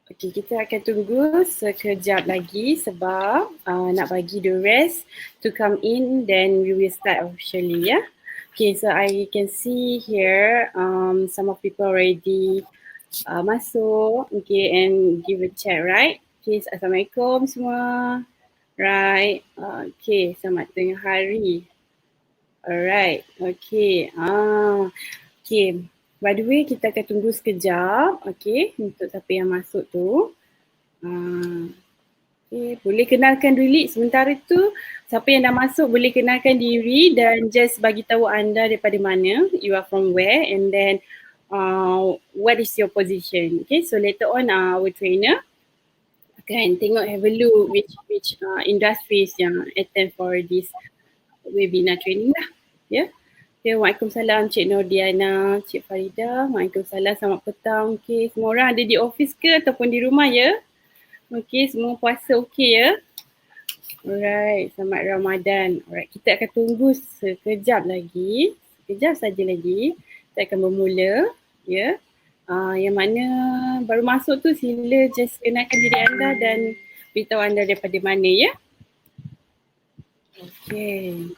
Okay, kita akan tunggu sekejap lagi sebab nak bagi the rest to come in, then we will start officially, yeah. Okay, so I can see here some of people already masuk, okay, and give a chat, right? Okay, Assalamualaikum semua. Right, okay, selamat tengah hari. Alright, okay. Okay, by the way kita akan tunggu sekejap, okay, untuk siapa yang masuk tu. Okay, boleh kenalkan diri sementara tu. Siapa yang dah masuk boleh kenalkan diri dan just bagi tahu anda daripada mana, you are from where, and then what is your position. Okay, so later on our trainer akan tengok, have a look which industries yang attend for this webinar training lah. Ya. Okay, Waalaikumsalam Cik Nordiana, Cik Farida. Waalaikumsalam, selamat petang. Okay, semua orang ada di office ke ataupun di rumah ya? Okay, semua puasa okay ya? Alright, selamat Ramadan. Alright, kita akan tunggu sekejap lagi. Sekejap saja lagi. Kita akan bermula ya. Yang mana baru masuk tu sila just kenalkan diri anda dan beritahu anda daripada mana ya. Okay.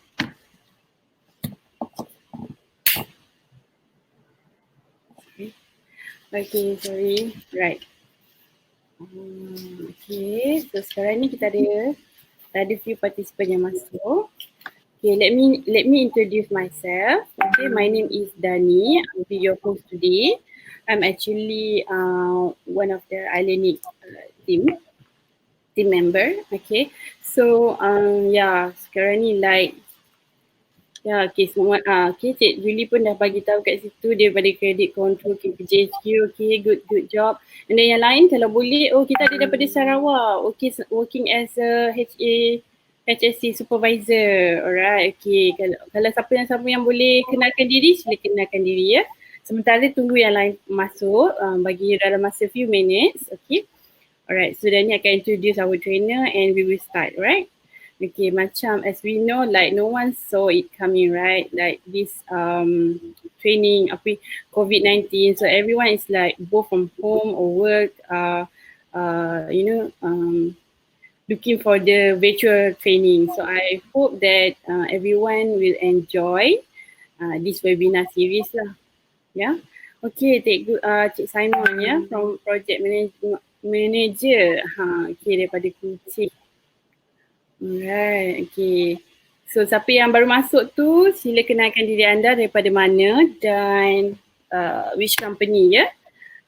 Okay, sorry. Right. Okay, so sekarang ni kita ada few participant yang masuk. Okay, let me introduce myself. Okay, my name is Dani. I'll be your host today. I'm actually one of the Islamic team member. Okay, so yeah, sekarang ni like ya, okay, semua okay, Cik Julie pun dah bagi tahu kat situ daripada credit control KPJHQ. Okay, good job. And then yang lain kalau boleh, kita ada daripada Sarawak. Okay, working as a HSC supervisor. Alright, okay. Kalau siapa yang boleh kenalkan diri, sila kenalkan diri ya. Sementara tunggu yang lain masuk, bagi dalam masa few minutes. Okay. Alright, so then ni akan introduce our trainer and we will start, right? Okay, macam as we know, like no one saw it coming, right? Like this training, COVID-19. So everyone is like both from home or work, looking for the virtual training. So I hope that everyone will enjoy this webinar series lah. Yeah. Okay, Cik Simon ya, from project manager. Okay, daripada Kuching. Alright, okay. So siapa yang baru masuk tu, sila kenalkan diri anda daripada mana dan which company ya.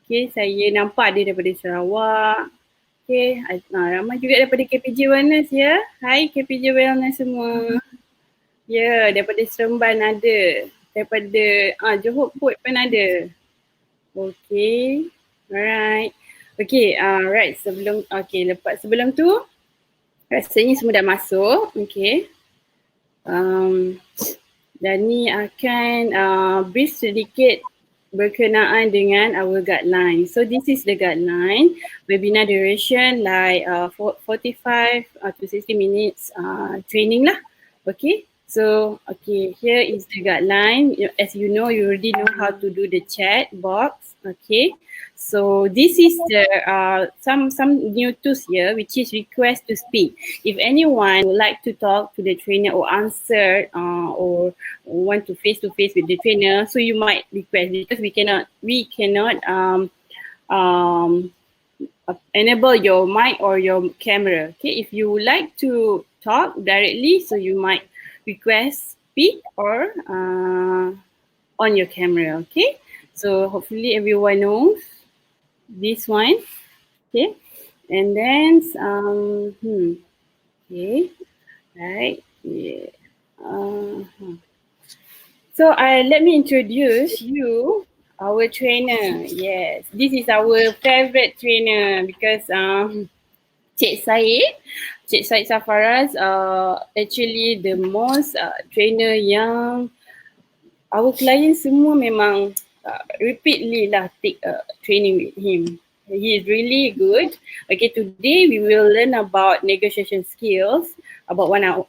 Okay, saya nampak dia daripada Sarawak. Okay, ramai juga daripada KPJ Wellness ya. Hai KPJ Wellness semua. Ya, daripada Seremban ada. Daripada Johor Port pun ada. Okay, alright. Okay, right, sebelum tu, rasanya semua dah masuk, okay. Dan ni akan brief sedikit berkenaan dengan our guideline. So this is the guideline. Webinar duration like 45 to 60 minutes training lah. Okay. So okay, here is the guideline. As you know, you already know how to do the chat box. Okay. So this is the some new tools here, which is request to speak. If anyone would like to talk to the trainer or answer or want to face with the trainer, so you might request, because we cannot enable your mic or your camera. Okay, if you would like to talk directly, so you might request speak or on your camera. Okay, so hopefully everyone knows this one. Okay, and then okay, right, yeah. So let me introduce you our trainer. Yes, this is our favorite trainer because Cik Said Safaraz actually the most trainer yang our client semua memang repeatedly lah take training with him. He is really good. Okay, today we will learn about negotiation skills, about 1 hour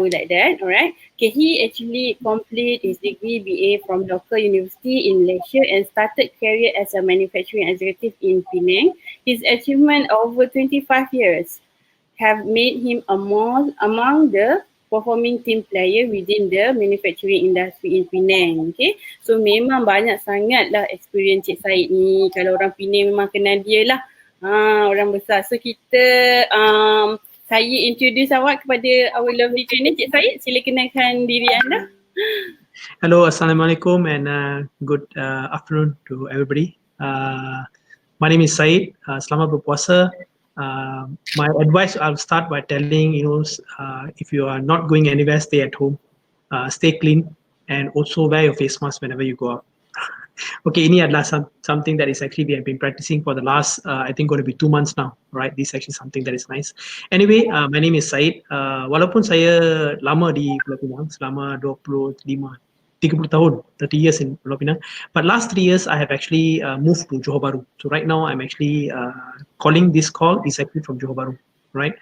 like that. All right. Okay, he actually complete his degree BA from local university in Malaysia and started career as a manufacturing executive in Penang. His achievement over 25 years have made him among the performing team player within the manufacturing industry in Penang. Okay, so memang banyak sangat lah experience Cik Syed ni. Kalau orang Penang memang kenal dia lah. Orang besar. So kita saya introduce awak kepada our lovely trainer Cik Syed. Sila kenalkan diri anda. Hello, Assalamualaikum, and good afternoon to everybody. My name is Said. Selamat berpuasa. My advice, I'll start by telling if you are not going anywhere, stay at home, stay clean, and also wear your face mask whenever you go out. Okay, ini adalah something that is actually we have been practicing for the last, I think, going to be 2 months now, right? This is actually something that is nice. Anyway, my name is Said. Walaupun saya lama di Pulau Pinang, selama 30 tahun, 30 years in Pulau Pinang. But last 3 years, I have actually moved to Johor Bahru. So right now, I'm actually calling this call is actually from Johor Bahru, right?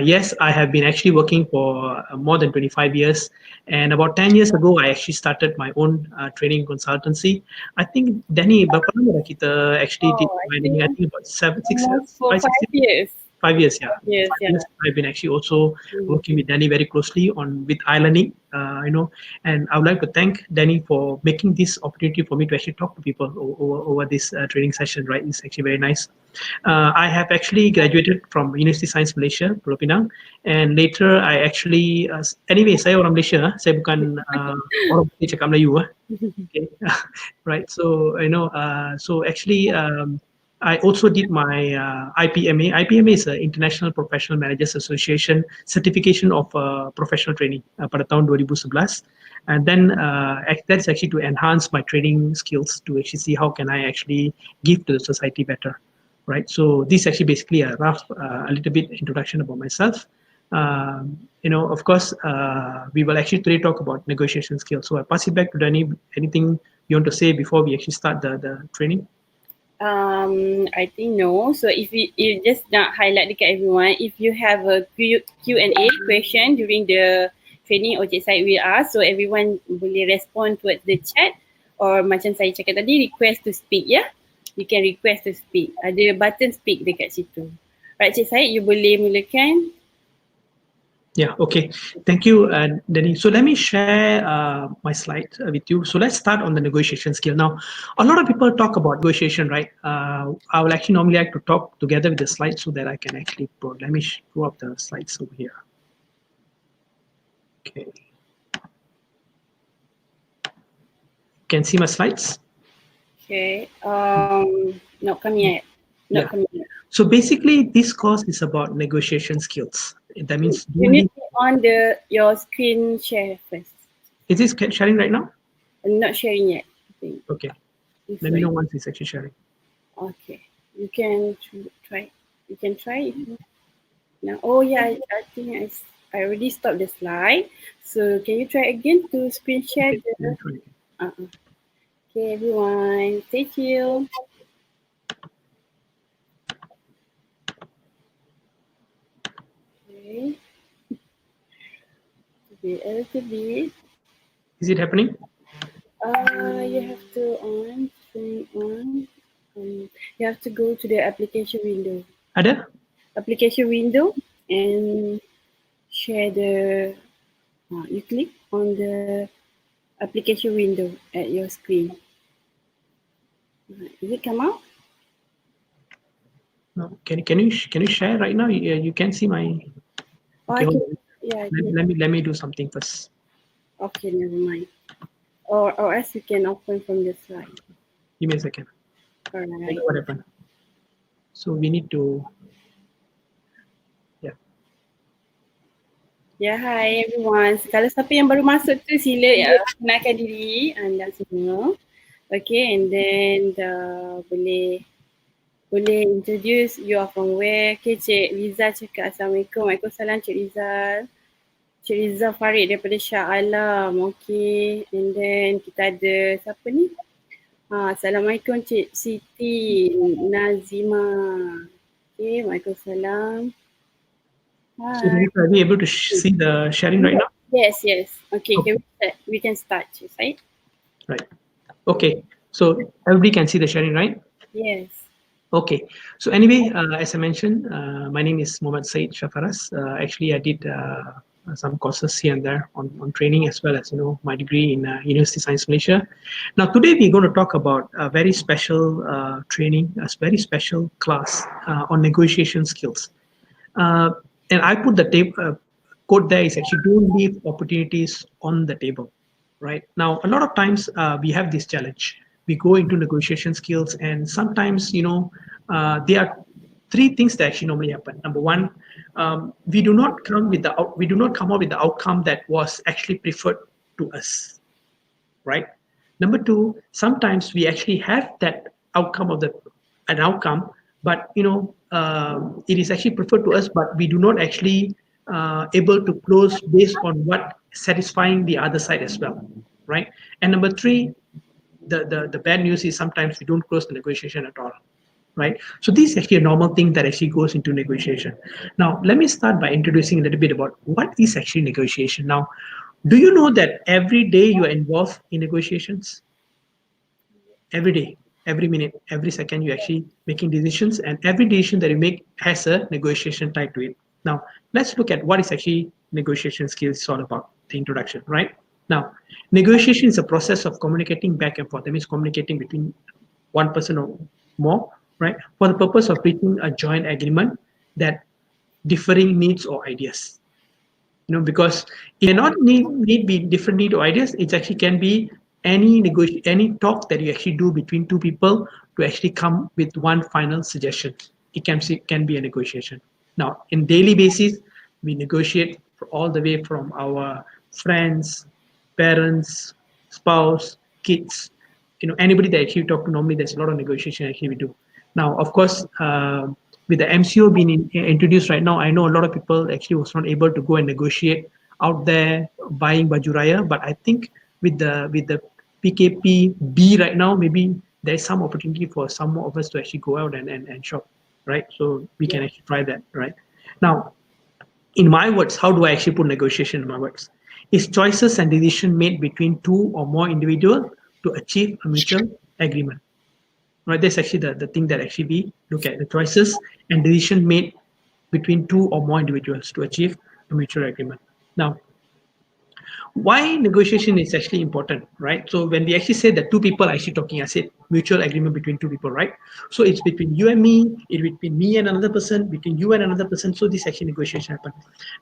Yes, I have been actually working for more than 25 years. And about 10 years ago, I actually started my own training consultancy. I think, Danny, berapa lama dah kita actually did training? I think about 7, 6 years. For 5 years. 5 years, yeah. 5 years, yeah. I've been actually also working with Danny very closely with iLearning, and I would like to thank Danny for making this opportunity for me to actually talk to people over this training session, right? It's actually very nice. I have actually graduated from University Science Malaysia, Pulau Pinang, and later I actually, anyway, saya orang Malaysia, saya bukan orang cakap Melayu, okay, right? So, so actually, I also did my IPMA. IPMA is an International Professional Managers Association certification of professional training pada tahun 2011. And then that's actually to enhance my training skills to actually see how can I actually give to the society better, right? So this is actually basically a rough, a little bit introduction about myself. Of course, we will actually today talk about negotiation skills. So I pass it back to Danny. Anything you want to say before we actually start the training? I think no. So if you just nak highlight dekat everyone, if you have a Q&A question during the training or Cik Syed will ask, so everyone boleh respond towards the chat, or macam saya cakap tadi, request to speak, yeah? You can request to speak. Ada button speak dekat situ. Right, Cik Syed, you boleh mulakan. Yeah, okay. Thank you, Danny. So let me share my slide with you. So let's start on the negotiation skill. Now, a lot of people talk about negotiation, right? I will actually normally like to talk together with the slides so that I can actually let me show up the slides over here. Okay. Can see my slides? Okay. Not coming yet. Not coming yet. So basically, this course is about negotiation skills. That means you need to on your screen share first. Is this sharing right now? I'm not sharing yet. I think. Okay. Let me know once it's actually sharing. Okay. You can try. You can try it now. Oh yeah, I think I already stopped the slide. So can you try again to screen share? Okay. Okay, everyone. Thank you. Okay. A little bit. Is it happening? You have to turn on. You have to go to the application window. Ada? Application window and share the. You click on the application window at your screen. Is it come out? No. Can you share right now? You can see my. Okay, yeah. Let me do something first. Okay, never mind. Or else you can open from the slide. Give me a second. All right. What happened? So we need to. Yeah. Yeah, hi everyone. Kalau siapa yang baru masuk tu sila kenalkan diri anda semua. Okay, and then boleh introduce you are from where. Okay, Cik Rizal cakap Assalamualaikum. Waalaikumsalam Cik Rizal. Cik Rizal Farid daripada Shah Alam. Okay, and then kita ada siapa ni? Assalamualaikum Cik Siti Nazima. Okay, Waalaikumsalam. So, Hi. Danica, are we able to see the sharing right now? Yes, yes. Okay, Okay, can we start? We can start, Cik Said. right. Okay, so everybody can see the sharing, right? Yes. Okay, so anyway, as I mentioned, my name is Mohammad Said Shafaras. Actually, I did some courses here and there on training as well as my degree in University Science Malaysia. Now, today we're going to talk about a very special training, a very special class on negotiation skills. Uh, and I put the quote there is actually don't leave opportunities on the table, right? Now, a lot of times we have this challenge. We go into negotiation skills, and sometimes, there are three things that actually normally happen. Number one, we do not come up with the outcome that was actually preferred to us, right? Number two, sometimes we actually have that outcome of the an outcome, but it is actually preferred to us, but we do not actually able to close based on what satisfying the other side as well, right? And number three, the bad news is sometimes we don't close the negotiation at all, right? So this is actually a normal thing that actually goes into negotiation. Now, let me start by introducing a little bit about what is actually negotiation. Now, do you know that every day you are involved in negotiations? Every day, every minute, every second, you're actually making decisions, and every decision that you make has a negotiation tied to it. Now, let's look at what is actually negotiation skills is all about, the introduction, right? Now, negotiation is a process of communicating back and forth. That means communicating between one person or more, right? For the purpose of reaching a joint agreement that differing needs or ideas, because it cannot need be different need or ideas. It actually can be any talk that you actually do between two people to actually come with one final suggestion. It can be a negotiation. Now, in daily basis, we negotiate all the way from our friends, parents, spouse, kids, anybody that actually talk to. Normally there's a lot of negotiation actually we do. Now, of course, with the MCO being introduced right now, I know a lot of people actually was not able to go and negotiate out there buying baju raya, but I think with the PKP right now, maybe there's some opportunity for some of us to actually go out and shop, right? So we can Yeah. actually try that, right? Now, in my words, how do I actually put negotiation in my words? Is choices and decision made between two or more individuals to achieve a mutual agreement. Right? That's actually the thing that actually we look at, the choices and decision made between two or more individuals to achieve a mutual agreement. Now, why negotiation is actually important, right? So when we actually say that two people are actually talking, I said mutual agreement between two people, right? So it's between you and me, it's between me and another person, between you and another person. So this actually negotiation happen.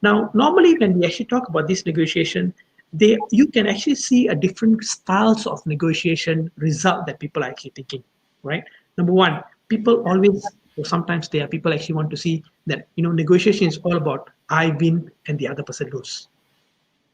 Now, normally when we actually talk about this negotiation, you can actually see a different styles of negotiation result that people are actually thinking, right? Number one, people always, or sometimes there are people actually want to see that negotiation is all about I win and the other person lose,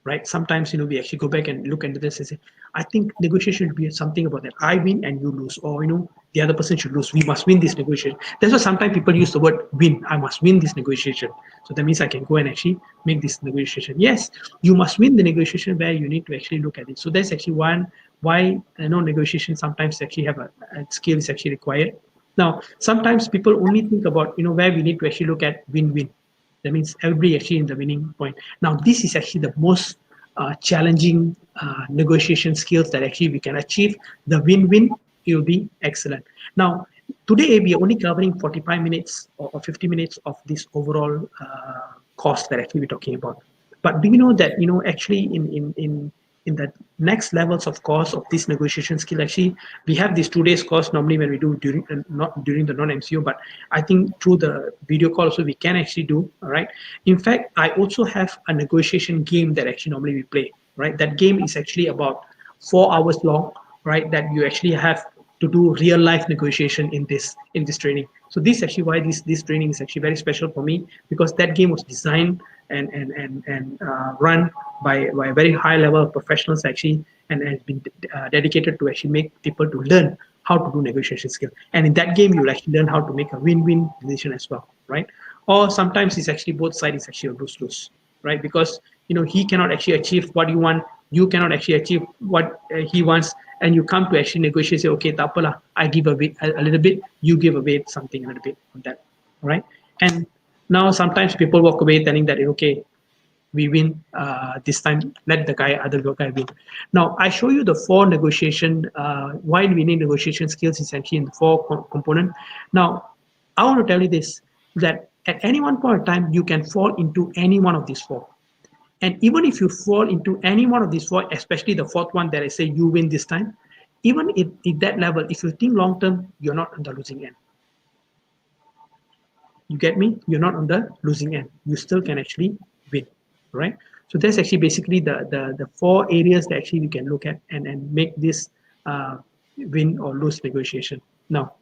right? Sometimes we actually go back and look into this and say, I think negotiation should be something about that I win and you lose, or the other person should lose. We must win this negotiation. That's why sometimes people use the word win. I must win this negotiation. So that means I can go and actually make this negotiation. Yes, you must win the negotiation where you need to actually look at it. So that's actually one why negotiation sometimes actually have a skill is actually required. Now, sometimes people only think about where we need to actually look at win-win. That means everybody actually in the winning point. Now, this is actually the most challenging negotiation skills that actually we can achieve. The win-win, it will be excellent. Now, today we are only covering 45 minutes or 50 minutes of this overall course that actually we're talking about. But do you know that actually in the next levels of course of this negotiation skill, actually we have this 2 days course normally when we do during not during the non-MCO, but I think through the video call also we can actually do. All right. In fact, I also have a negotiation game that actually normally we play. Right. That game is actually about 4 hours long. Right. That you actually have to do real life negotiation in this training. So this is actually why this training is actually very special for me, because that game was designed and run by a very high level of professionals actually, and has been dedicated to actually make people to learn how to do negotiation skill. And in that game, you will actually learn how to make a win-win decision as well, right? Or sometimes it's actually both sides is actually a lose-lose, right? Because he cannot actually achieve what you want, you cannot actually achieve what he wants, and you come to actually negotiate, say, okay, tak apalah, I give a little bit, you give away something a little bit on that, all right? And now sometimes people walk away telling that, okay, we win this time, let the other guy win. Now, I show you the four negotiation, why winning negotiation skills is actually in the four component. Now, I want to tell you this, that at any one point of time, you can fall into any one of these four. And even if you fall into any one of these four, especially the fourth one that I say you win this time, even at that level, if you think long term, you're not on the losing end. You get me? You're not on the losing end. You still can actually win, right? So that's actually basically the four areas that actually we can look at and make this win or lose negotiation. Now,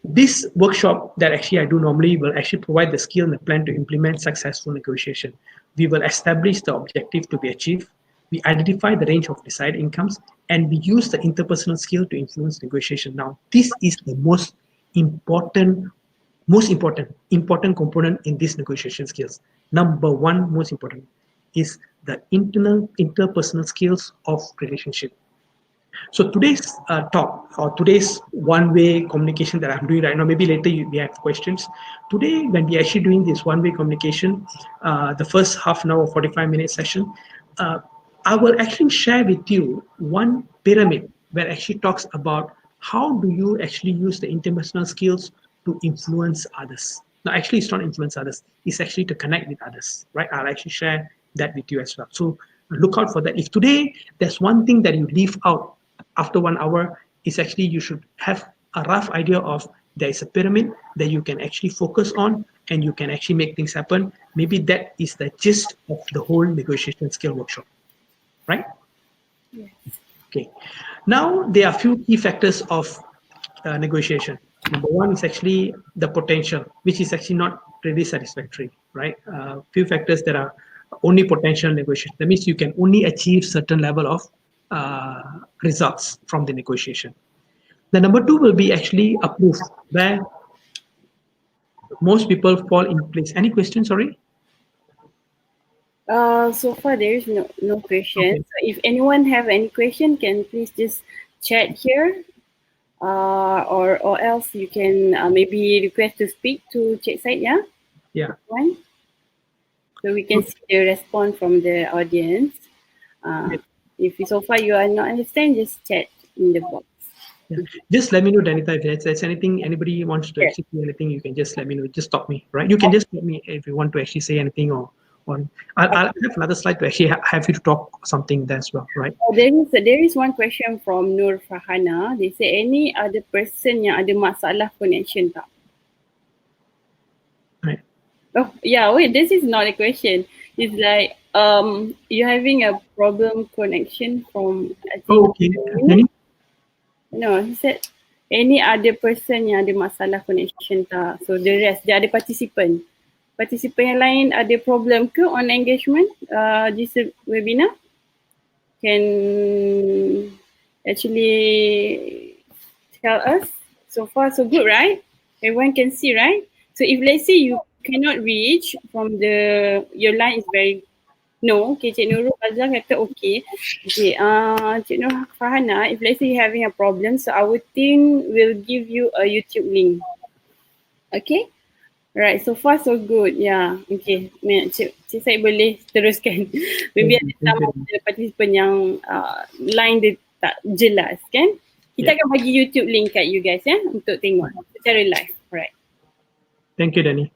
this workshop that actually I do normally will actually provide the skill and the plan to implement successful negotiation. We will establish the objective to be achieved. We identify the range of desired incomes, and we use the interpersonal skill to influence negotiation. Now, this is the important component in these negotiation skills. Number one, most important, is the interpersonal skills of relationship. So today's talk or today's one-way communication that I'm doing right now, maybe later we have questions. Today, when we actually doing this one-way communication, the first half an hour, 45-minute session, I will actually share with you one pyramid where actually talks about how do you actually use the interpersonal skills to influence others. Now, actually, it's not influence others. It's actually to connect with others, right? I'll actually share that with you as well. So look out for that. If today there's one thing that you leave out after 1 hour, is actually you should have a rough idea of there is a pyramid that you can actually focus on and you can actually make things happen. Maybe that is the gist of the whole negotiation skill workshop, right? Yes. Okay. Now, there are a few key factors of negotiation. Number one is actually the potential, which is actually not really satisfactory, right? Few factors that are only potential negotiation. That means you can only achieve certain level of results from the negotiation. The number two will be actually a proof where most people fall in place. Any questions? Sorry. So far there is no question. Okay. So if anyone have any question, can please just chat here, or else you can maybe request to speak to Cik Said, yeah. Yeah. One. So we can see the response from the audience. Yeah. If so far you are not understand, just chat in the box. Yeah. Just let me know, Danita, if there's anything, anybody wants to Sure. actually say anything, you can just let me know. Just stop me, right? You can just stop me if you want to actually say anything or on. I'll have another slide to actually have you to talk something there as well, right? There is one question from Nur Farhana. They say any other person yang ada masalah connection tak? Right. Oh yeah, wait, this is not a question. It's like you're having a problem connection from I think. Oh, okay. Any? No, he said any other person yang ada masalah connection tak. So the rest, the other participant. Participant yang lain ada problem ke on engagement this webinar? Can actually tell us. So far so good, right? Everyone can see, right? So if let's say you cannot reach from your line is very no, okay, Cik Nurul Azhar kata okay. Okay, Cik Nur Farhana, if let's say you're having a problem, so our team will give you a YouTube link. Okay? Right, so far so good. Yeah, okay. Cik Said boleh teruskan. Maybe ada some of the participant yang line dia tak jelas kan. Kita akan bagi YouTube link kat you guys untuk tengok secara live. Right. Thank you, Danny.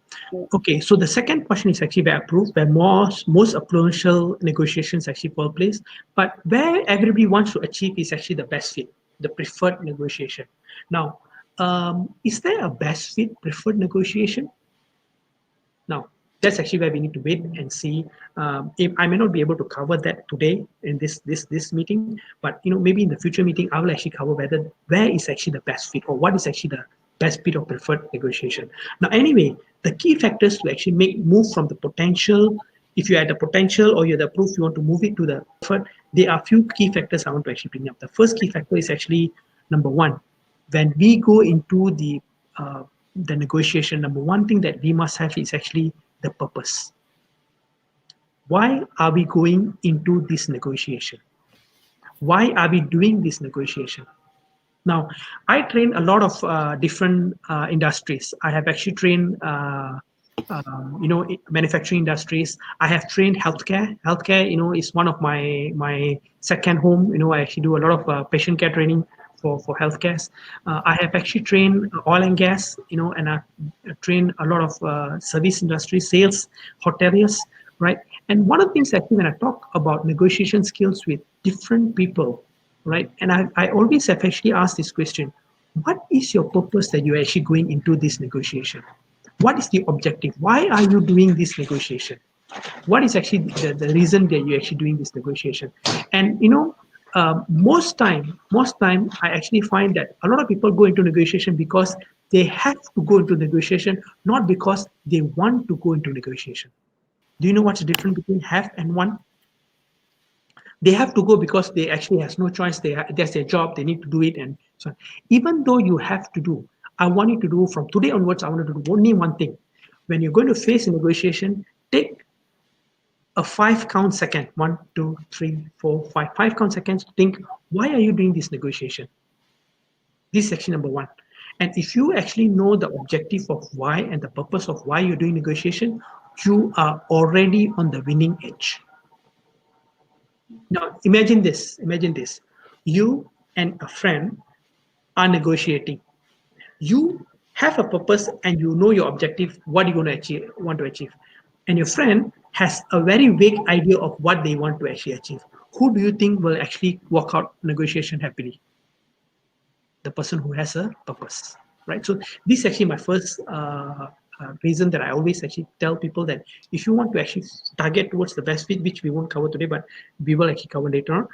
Okay, so the second question is actually where approved, where most influential negotiations actually fall place, but where everybody wants to achieve is actually the best fit, the preferred negotiation. Now, is there a best fit preferred negotiation? Now, that's actually where we need to wait and see. If I may not be able to cover that today in this meeting, but maybe in the future meeting I will actually cover where is actually the best fit or what is actually the best fit of preferred negotiation. Now, anyway, the key factors to actually move from the potential. If you're at the potential or you're the proof, you want to move it to the preferred. There are a few key factors I want to actually bring up. The first key factor is actually number one. When we go into the negotiation, number one thing that we must have is actually the purpose. Why are we going into this negotiation? Why are we doing this negotiation? Now, I train a lot of different industries. I have actually trained, manufacturing industries. I have trained healthcare. Healthcare, is one of my second home. I actually do a lot of patient care training for healthcare. I have actually trained oil and gas, and I trained a lot of service industry, sales, hoteliers, right? And one of the things actually when I talk about negotiation skills with different people, right? And I always have actually asked this question: what is your purpose that you're actually going into this negotiation? What is the objective? Why are you doing this negotiation? What is actually the reason that you're actually doing this negotiation? And most time I actually find that a lot of people go into negotiation because they have to go into negotiation, not because they want to go into negotiation. Do you know what's the difference between have and want? They have to go because they actually has no choice. That's their job. They need to do it, and so on. Even though you have to do, I want you to do from today onwards. I want you to do only one thing. When you're going to face a negotiation, take a 5 count second. 1, 2, 3, 4, 5. 5 count seconds to think. Why are you doing this negotiation? This is section number one. And if you actually know the objective of why and the purpose of why you're doing negotiation, you are already on the winning edge. Now, imagine this. Imagine this. You and a friend are negotiating. You have a purpose and you know your objective, what you want to achieve. And your friend has a very vague idea of what they want to actually achieve. Who do you think will actually walk out negotiation happily? The person who has a purpose, right? So this is actually my first reason that I always actually tell people that if you want to actually target towards the best fit, which we won't cover today, but we will actually cover later on,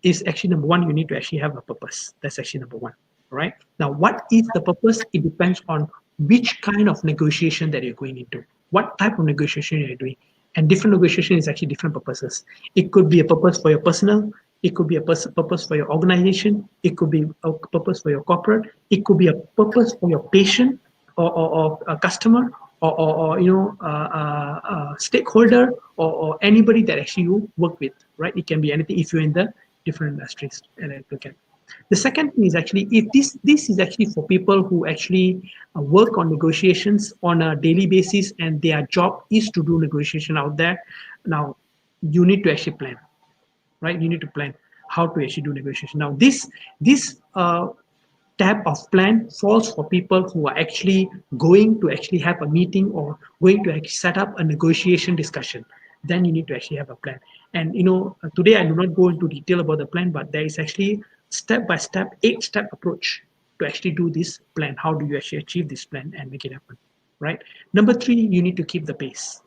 is actually number one, you need to actually have a purpose. That's actually number one, right? Now, what is the purpose? It depends on which kind of negotiation that you're going into, what type of negotiation you're doing. And different negotiation is actually different purposes. It could be a purpose for your personal, it could be a purpose for your organization, it could be a purpose for your corporate, it could be a purpose for your patient or a customer or stakeholder or anybody that actually you work with, right? It can be anything if you're in the different industries. And I look at the second thing is actually if this is actually for people who actually work on negotiations on a daily basis and their job is to do negotiation out there. Now you need to actually plan, right? You need to plan how to actually do negotiation. Now this type of plan falls for people who are actually going to actually have a meeting or going to actually set up a negotiation discussion. Then you need to actually have a plan. And today I do not go into detail about the plan, but there is actually step by step, 8-step approach to actually do this plan. How do you actually achieve this plan and make it happen, right? Number 3, you need to keep the pace.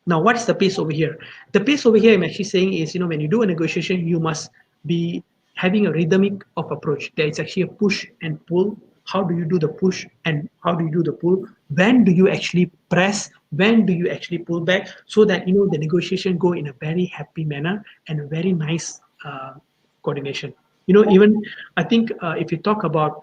Now, what's the pace over here? The pace over here I'm actually saying is, when you do a negotiation, you must be having a rhythmic of approach. There is actually a push and pull. How do you do the push and how do you do the pull? When do you actually press? When do you actually pull back? So that, the negotiation go in a very happy manner and a very nice coordination. Even I think if you talk about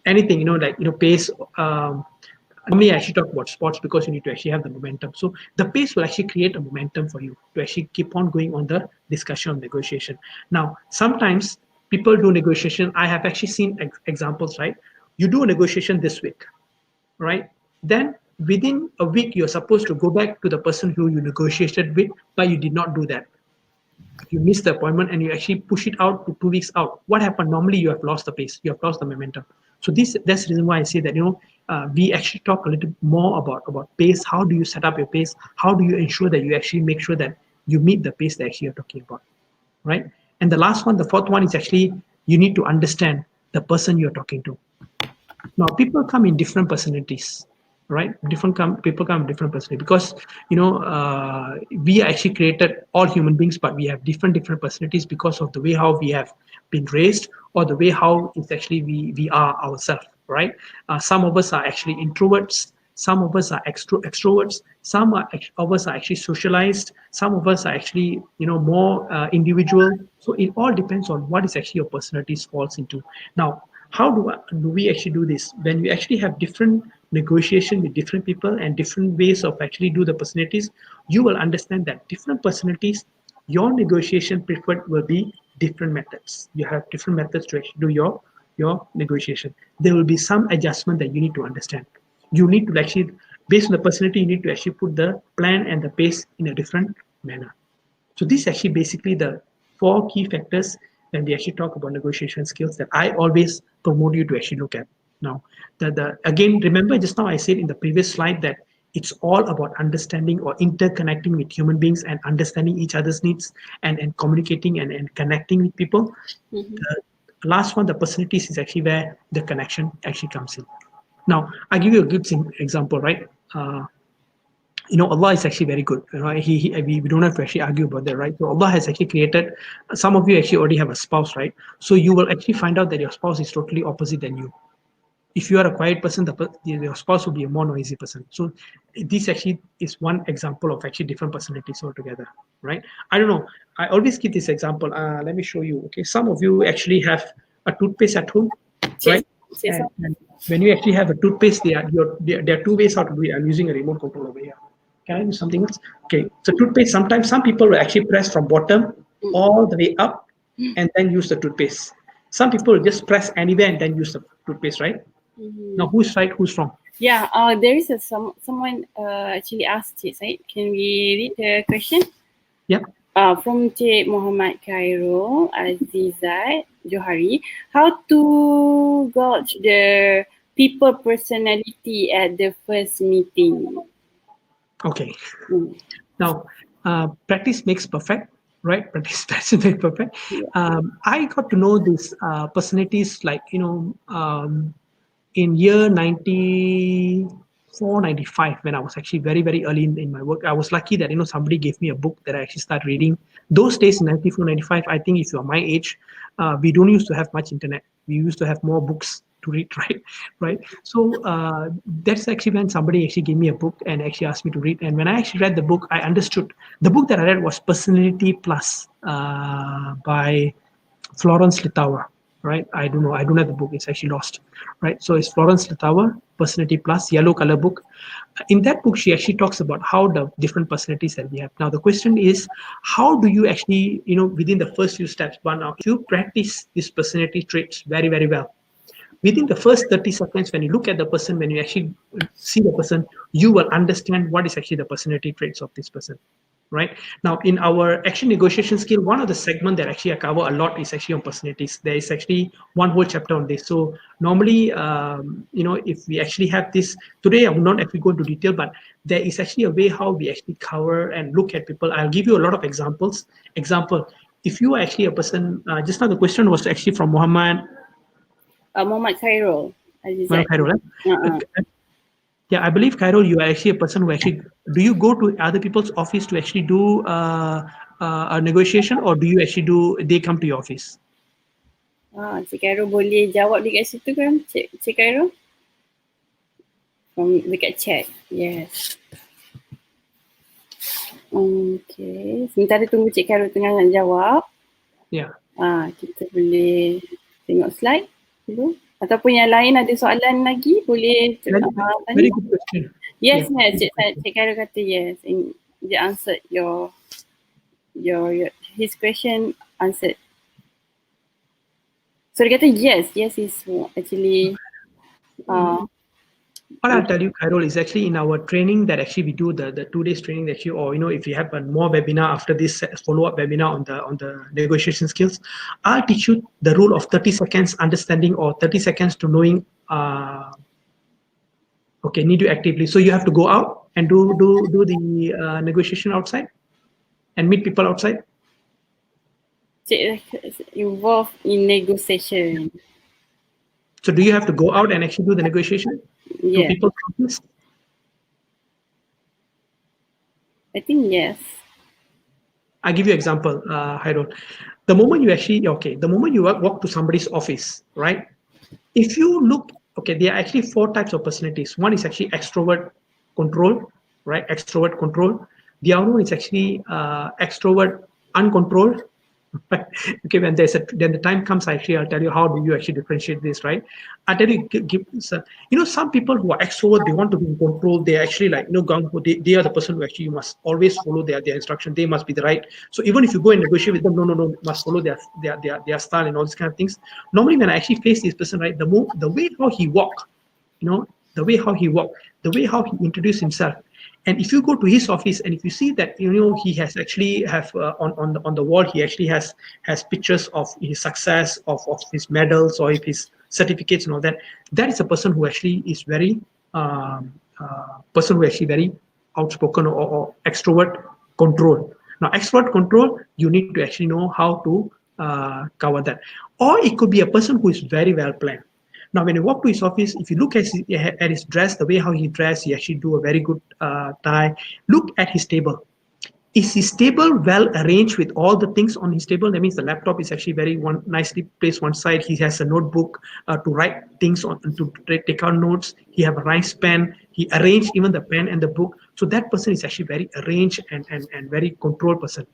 anything, like, pace, normally I actually talk about sports because you need to actually have the momentum. So the pace will actually create a momentum for you to actually keep on going on the discussion of negotiation. Now, sometimes people do negotiation. I have actually seen examples, right? You do a negotiation this week, right? Then within a week, you're supposed to go back to the person who you negotiated with, but you did not do that. You miss the appointment and you actually push it out to 2 weeks out. What happened? Normally you have lost the pace, you have lost the momentum. So that's the reason why I say that we actually talk a little more about pace. How do you set up your pace? How do you ensure that you actually make sure that you meet the pace that actually you're talking about, right? And the last one, the fourth one, is actually you need to understand the person you're talking to. Now, people come in different personalities, right? People come in different personalities because we actually created all human beings, but we have different personalities because of the way how we have been raised or the way how it's actually we are ourselves, right? Some of us are actually introverts. Some of us are extroverts. Of us are actually socialized. Some of us are actually, more individual. So it all depends on what is actually your personalities falls into. Now, how do we actually do this? When we actually have different negotiation with different people and different ways of actually do the personalities, you will understand that different personalities, your negotiation preferred will be different methods. You have different methods to actually do your negotiation. There will be some adjustment that you need to understand. You need to actually, based on the personality, you need to actually put the plan and the pace in a different manner. So this is actually basically the four key factors when we actually talk about negotiation skills that I always promote you to actually look at. Now, again, remember just now I said in the previous slide that it's all about understanding or interconnecting with human beings and understanding each other's needs and communicating and connecting with people. Mm-hmm. The last one, the personalities, is actually where the connection actually comes in. Now, I'll give you a good example, right? Allah is actually very good. We don't have to actually argue about that, right? So Allah has actually created. Some of you actually already have a spouse, right? So you will actually find out that your spouse is totally opposite than you. If you are a quiet person, your spouse will be a more noisy person. So this actually is one example of actually different personalities altogether, right? I don't know. I always give this example. Let me show you. Okay, some of you actually have a toothpaste at home, right? And when you actually have a toothpaste, there are two ways how to do it. I'm using a remote control over here. Can I do something else? Okay, so toothpaste, sometimes some people will actually press from bottom all the way up and then use the toothpaste. Some people will just press anywhere and then use the toothpaste, right? Mm-hmm. Now, who's right, who's wrong? Yeah, there is someone actually asked it, right? Can we read the question? Yeah. From Cik Muhammad Khairul Azizat Johari, how to gauge the people personality at the first meeting? Okay. Now, practice makes perfect, right? Practice makes perfect. Yeah. I got to know these personalities like, in year 94, 95, when I was actually very, very early in my work. I was lucky that, somebody gave me a book that I actually started reading. Those days in 94, 95, I think if you're my age, we don't used to have much internet. We used to have more books to read, right? So that's actually when somebody actually gave me a book and actually asked me to read. And when I actually read the book, I understood. The book that I read was Personality Plus by Florence the Tower, right? I don't know. I don't have the book. It's actually lost, right? So it's Florence the Tower, Personality Plus, yellow color book. In that book, she actually talks about how the different personalities that we have. Now, the question is, how do you actually, within the first few steps, but now if you practice these personality traits very, very well, within the first 30 seconds, when you look at the person, when you actually see the person, you will understand what is actually the personality traits of this person, right? Now, in our action negotiation skill, one of the segments that actually I cover a lot is actually on personalities. There is actually one whole chapter on this. So normally, if we actually have this, today I will not actually go into detail, but there is actually a way how we actually cover and look at people. I'll give you a lot of examples. Example, if you are actually a person, just now the question was actually from Muhammad Khairul Azizat. Khairul, yeah, I believe, Khairul, you are actually a person who actually, do you go to other people's office to actually do a negotiation, or do you actually they come to your office? Cik Khairul boleh jawab dekat situ kan, Cik Khairul? Dekat chat, yes. Okay, sementara tunggu Cik Khairul tengah nak jawab. Yeah. Kita boleh tengok slide dulu. Ataupun yang lain ada soalan lagi, boleh tanya. Very good question. Yes, Cik Khairul kata yes. He answered your his question answered. So dia kata yes is actually what I'll tell you, Khairul, is actually in our training that actually we do the 2 days training that or if you have a more webinar after this follow-up webinar on the negotiation skills, I'll teach you the rule of 30 seconds understanding or 30 seconds to knowing need to actively. So you have to go out and do the negotiation outside and meet people outside. Involved in negotiation. So do you have to go out and actually do the negotiation to people's office? I think yes. I'll give you an example, Khairul. The moment you walk to somebody's office, right? If you look, there are actually 4 types of personalities. One is actually extrovert control, right? Extrovert control. The other one is actually extrovert uncontrolled. Okay, when then the time comes, actually, I'll tell you how do you actually differentiate this, right? I tell you, some people who are extrovert, they want to be in control. They actually like, gung ho. They are the person who actually you must always follow their instruction. They must be the right. So even if you go and negotiate with them, no, no, no, must follow their style and all these kind of things. Normally, when I actually face this person, right, the way how he walk, the way how he walk, the way how he introduced himself. And if you go to his office and if you see that he has actually have on the wall, he actually has pictures of his success, of his medals or if his certificates and all that. That is a person who actually is very person who actually very outspoken or extrovert control. Now extrovert control, you need to actually know how to cover that. Or it could be a person who is very well planned. Now, when you walk to his office, if you look at his dress, the way how he dressed, he actually do a very good tie. Look at his table. Is his table well arranged with all the things on his table? That means the laptop is actually very nicely placed one side. He has a notebook to write things on, to take out notes. He have a nice pen. He arranged even the pen and the book. So that person is actually very arranged and very controlled person,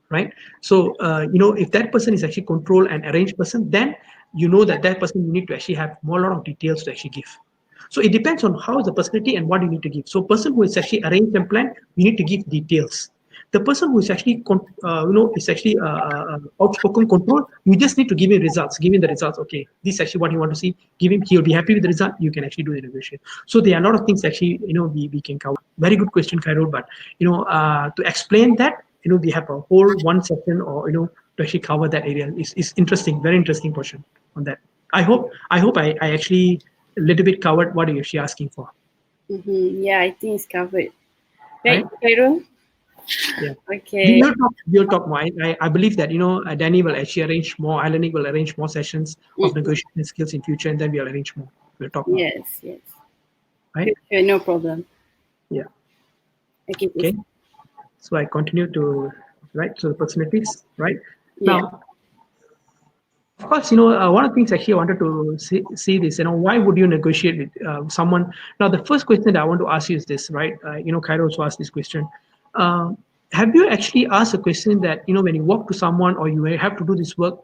right? So if that person is actually control and arranged person, then you know that person you need to actually have more lot of details to actually give. So it depends on how is the personality and what you need to give. So person who is actually arranged and planned, you need to give details. The person who is actually is actually outspoken control, you just need to give him results, give him the results. Okay, this is actually what you want to see, give him, he'll be happy with the result, you can actually do the negotiation. So there are a lot of things actually we can cover. Very good question, Khairul. But to explain that, we have a whole one session or to actually cover that area. Is interesting, very interesting portion on that. I hope I actually a little bit covered what you're actually asking for, Yeah, I think it's covered. Right, right? Khairul? Yeah. Okay. We'll talk more. I believe that Danny will actually arrange more. Ilonic will arrange more sessions of Mm, negotiation skills in future, and then we'll arrange more. We'll talk more, yes, yes. right? Sure, sure, no problem. Yeah. Okay, please. Okay. So I continue to right. So the personalities, right? Yeah. Now, of course, one of the things actually I wanted to see this, why would you negotiate with someone? Now, the first question that I want to ask you is this, right? Cairo also asked this question. Uh, have you actually asked a question that, when you walk to someone or you have to do this work,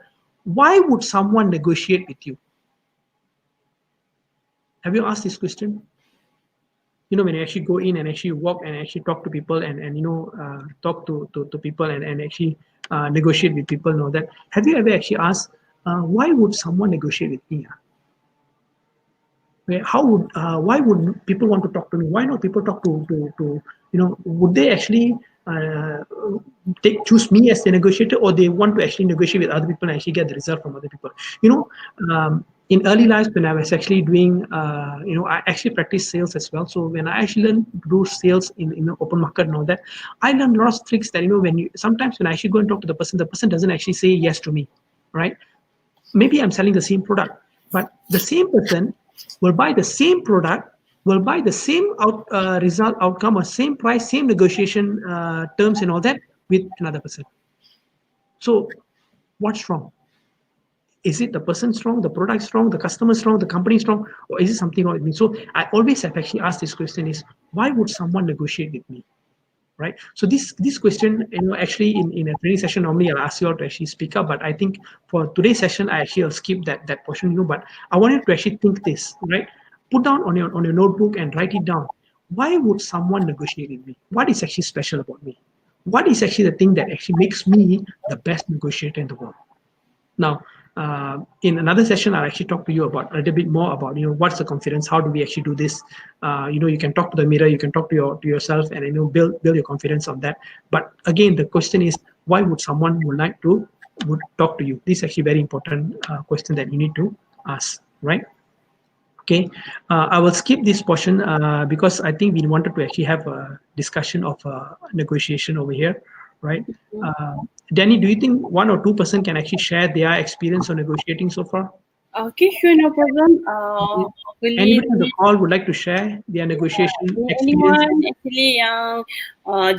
why would someone negotiate with you? Have you asked this question? When you actually go in and actually walk and actually talk to people and talk to people and actually negotiate with people and all that, have you ever actually asked, why would someone negotiate with me? Why would people want to talk to me? Why not people talk to would they actually uh, choose me as the negotiator, or they want to actually negotiate with other people and actually get the result from other people? In early life when I was actually doing I actually practiced sales as well. So when I actually learned to do sales in the open market and all that, I learned lots of tricks that when you sometimes when I actually go and talk to the person doesn't actually say yes to me, right? Maybe I'm selling the same product, but the same person will buy the same product, will buy the same result outcome or same price, same negotiation terms and all that with another person. So what's wrong? Is it the person strong, the product strong, the customer strong, the company strong, or is it something wrong with me? So I always have actually asked this question: is why would someone negotiate with me? Right? So this question, actually in a training session, normally I'll ask you all to actually speak up, but I think for today's session, I actually will skip that portion, but I want you to actually think this, right? Put down on your notebook and write it down. Why would someone negotiate with me? What is actually special about me? What is actually the thing that actually makes me the best negotiator in the world? Now, in another session, I'll actually talk to you about a little bit more about what's the confidence, how do we actually do this. You can talk to the mirror, you can talk to yourself, and build your confidence on that. But again, the question is, why would someone would talk to you? This is actually very important question that you need to ask, right? Okay, I will skip this portion because I think we wanted to actually have a discussion of negotiation over here, right? Uh, Danny, do you think 1 or 2% can actually share their experience on negotiating so far? Okay, sure, no problem. Hopefully, Anybody on the call would like to share their negotiation experience? anyone actually yang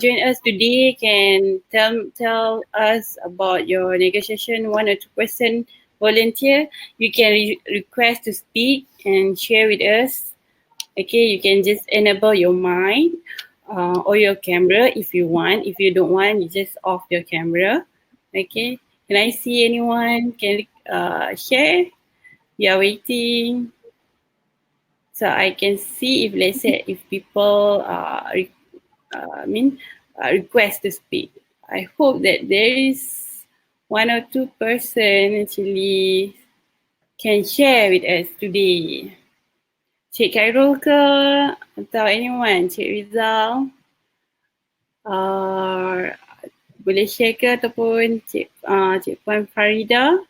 join us today can tell us about your negotiation. 1 or 2% volunteer. You can request to speak and share with us. Okay, you can just enable your mic or your camera if you want. If you don't want, you just off your camera. Okay. Can I see anyone? Can share? We are waiting. So I can see if let's say if people request to speak. I hope that there is one or two person actually can share with us today. Cik Khairul ke atau anyone, Cik Rizal, uh, boleh share ke ataupun Cik Puan Farida,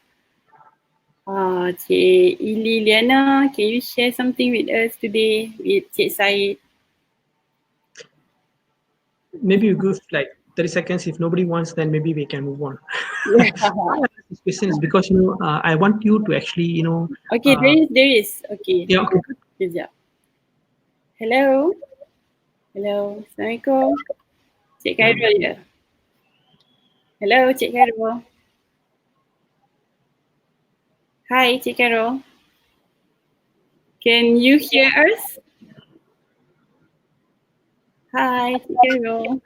Cik Ili Liana, can you share something with us today with Cik Syed? Maybe you give like 30 seconds. If nobody wants, then maybe we can move on. Yeah. Why I ask this question is because I want you to actually Okay, there is. Okay. yeah, okay. Kejap. Hello. Hello. Assalamualaikum. Cik Khairul ya? Hello, Cik Khairul. Hi, Cik Khairul. Can you hear us? Hi, Cik Khairul.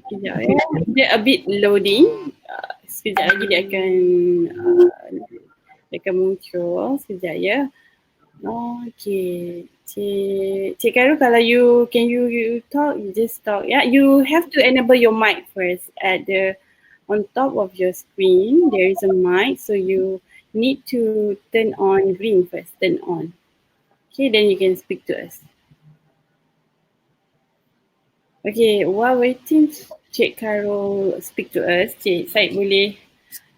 Kejap ya. Dia a bit loading. Sekejap lagi dia akan muncul. Sekejap ya. Okay. Cik Khairul, kalau you talk, you just talk. Yeah, you have to enable your mic first on top of your screen. There is a mic, so you need to turn on green first. Turn on. Okay, then you can speak to us. Okay, while waiting, Cik Khairul speak to us. Cik Syed boleh.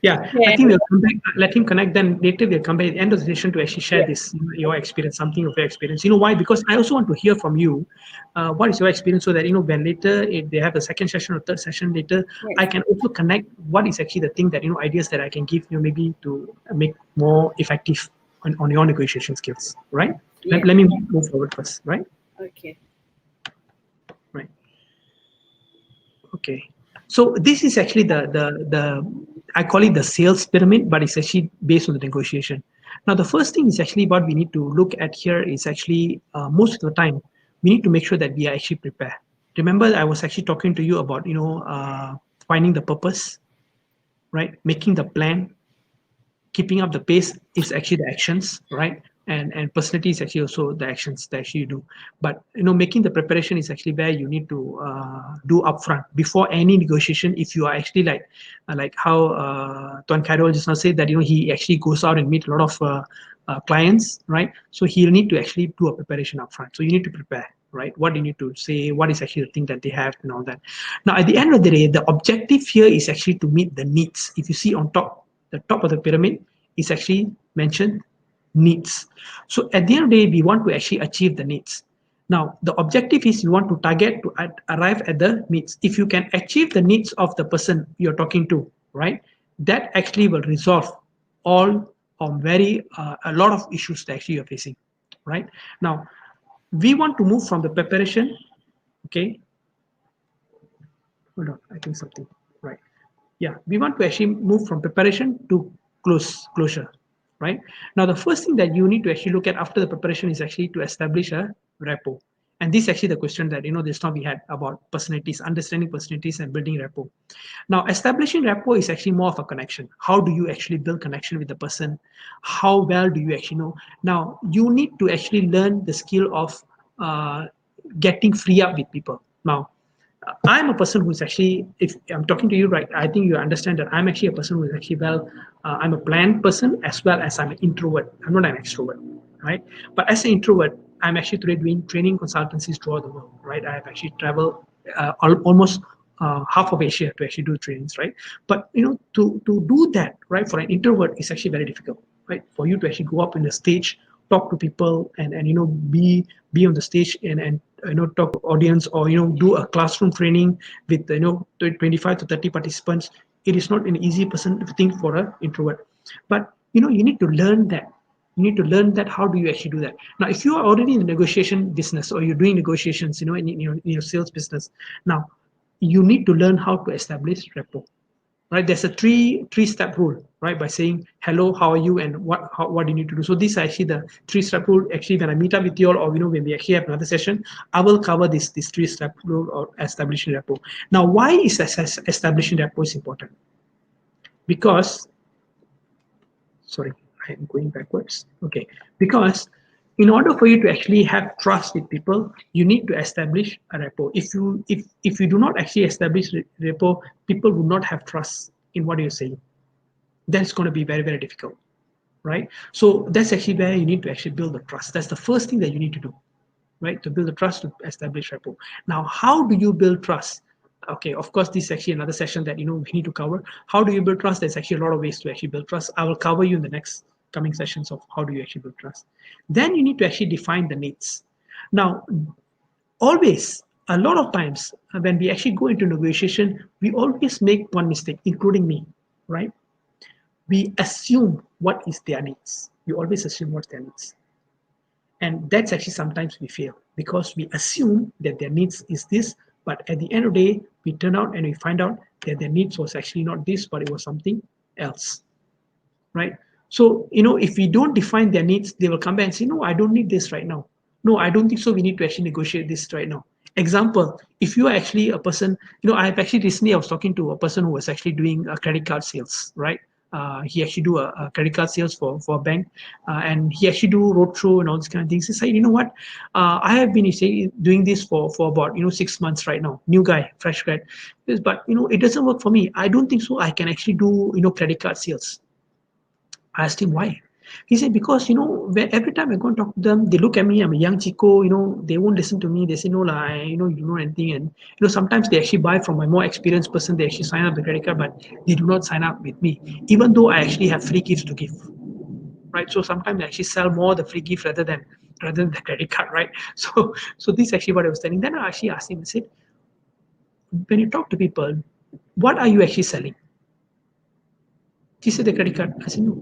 Yeah, I think we'll come back. Let him connect. Then later we'll come back at the end of the session to actually share this, your experience, something of your experience. You know why? Because I also want to hear from you. What is your experience, so that when later if they have a second session or third session later, Yes. I can also connect what is actually the thing that ideas that I can give you maybe to make more effective on your negotiation skills. Right? Yes. Let me move forward first. Right? Okay. Right. Okay. So this is actually the I call it the sales pyramid, but it's actually based on the negotiation. Now, the first thing is actually what we need to look at here is actually most of the time we need to make sure that we are actually prepared. Remember, I was actually talking to you about finding the purpose, right? Making the plan, keeping up the pace is actually the actions, right? And personality is actually also the actions that actually you do. But making the preparation is actually where you need to do upfront before any negotiation. If you are actually like how Tuan Carol just now said that he actually goes out and meet a lot of clients, right? So he'll need to actually do a preparation upfront. So you need to prepare, right? What you need to say, what is actually the thing that they have and all that. Now, at the end of the day, the objective here is actually to meet the needs. If you see on top, the top of the pyramid is actually mentioned needs. So at the end of the day, we want to actually achieve the needs. Now, the objective is you want to target to arrive at the needs. If you can achieve the needs of the person you're talking to, right, that actually will resolve all or very a lot of issues that actually you're facing, right? Now, we want to move from the preparation, okay? Hold on, I think something, right? Yeah, we want to actually move from preparation to closure, right? Now, the first thing that you need to actually look at after the preparation is actually to establish a rapport. And this is actually the question that this time we had about personalities, understanding personalities and building rapport. Now, establishing rapport is actually more of a connection. How do you actually build connection with the person? How well do you actually know? Now, you need to actually learn the skill of getting free up with people. Now, I'm a person who's actually, if I'm talking to you, right, I think you understand that I'm actually a person who's actually I'm a planned person as well as I'm an introvert. I'm not an extrovert, right? But as an introvert, I'm actually today doing training consultancies throughout the world, right? I have actually traveled almost half of Asia to actually do trainings, right? But to do that, right, for an introvert is actually very difficult, right? For you to actually go up in the stage, talk to people, and be on the stage and talk to audience, or do a classroom training with 25 to 30 participants. It is not an easy person thing for an introvert, but you need to learn that. You need to learn that. How do you actually do that? Now, if you are already in the negotiation business, or you're doing negotiations, in your sales business, now you need to learn how to establish rapport, right? There's a three-step rule, right? By saying hello, how are you, and what do you need to do. So these are actually the three-step rule. Actually, when I meet up with you all, or when we actually have another session, I will cover this three-step rule or establishing rapport. Now, why is establishing rapport is important? Because, sorry, I'm going backwards. Okay, because in order for you to actually have trust with people, you need to establish a rapport. If you do not actually establish rapport, people will not have trust in what you're saying. That's going to be very, very difficult, right? So that's actually where you need to actually build the trust. That's the first thing that you need to do, right? To build the trust, to establish rapport. Now, how do you build trust? Okay, of course, this is actually another session that we need to cover. How do you build trust? There's actually a lot of ways to actually build trust. I will cover you in the next coming sessions of how do you actually build trust. Then you need to actually define the needs. Now, always, a lot of times when we actually go into negotiation, we always make one mistake, including me, right? We assume what is their needs. We always assume what's their needs. And that's actually sometimes we fail because we assume that their needs is this, but at the end of the day, we turn out and we find out that their needs was actually not this, but it was something else, right? So, if we don't define their needs, they will come back and say, no, I don't need this right now. No, I don't think so. We need to actually negotiate this right now. Example, if you are actually a person, I've actually recently, I was talking to a person who was actually doing credit card sales, right? He actually do a credit card sales for a bank, and he actually do roadshow and all these kind of things. He said, you know what, I have been doing this for about 6 months right now. New guy, fresh grad, but it doesn't work for me. I don't think so. I can actually do credit card sales. I asked him why. He said, because, every time I go and talk to them, they look at me, I'm a young chico, they won't listen to me. They say, no, you don't know anything. And, sometimes they actually buy from a more experienced person. They actually sign up the credit card, but they do not sign up with me, even though I actually have free gifts to give, right? So sometimes I actually sell more the free gift rather than the credit card, right? So this is actually what I was telling. Then I actually asked him, I said, when you talk to people, what are you actually selling? He said, the credit card. I said, no,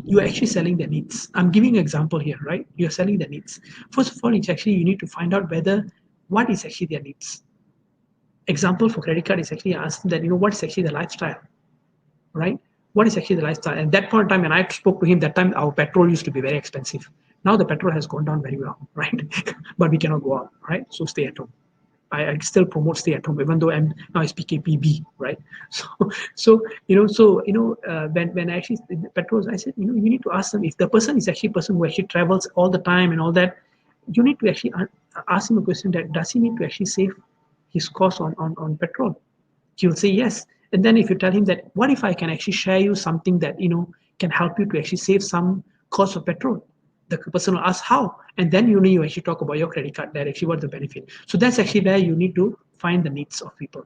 you're actually selling their needs. I'm giving an example here, right? You're selling their needs. First of all, it's actually you need to find out whether what is actually their needs. Example for credit card is actually ask them that, what is actually the lifestyle, right? What is actually the lifestyle? And that point in time, when I spoke to him, that time our petrol used to be very expensive. Now the petrol has gone down very well, right? But we cannot go out, right? So stay at home. I still promote stay at home, even though I'm now it's PKPB, right? When I actually petrols, I said, you need to ask them if the person is actually a person who actually travels all the time and all that. You need to actually ask him a question that does he need to actually save his cost on petrol? He will say yes. And then if you tell him that, what if I can actually share you something that can help you to actually save some cost of petrol? The person will ask how, and then you actually talk about your credit card, that actually what's the benefit. So that's actually where you need to find the needs of people.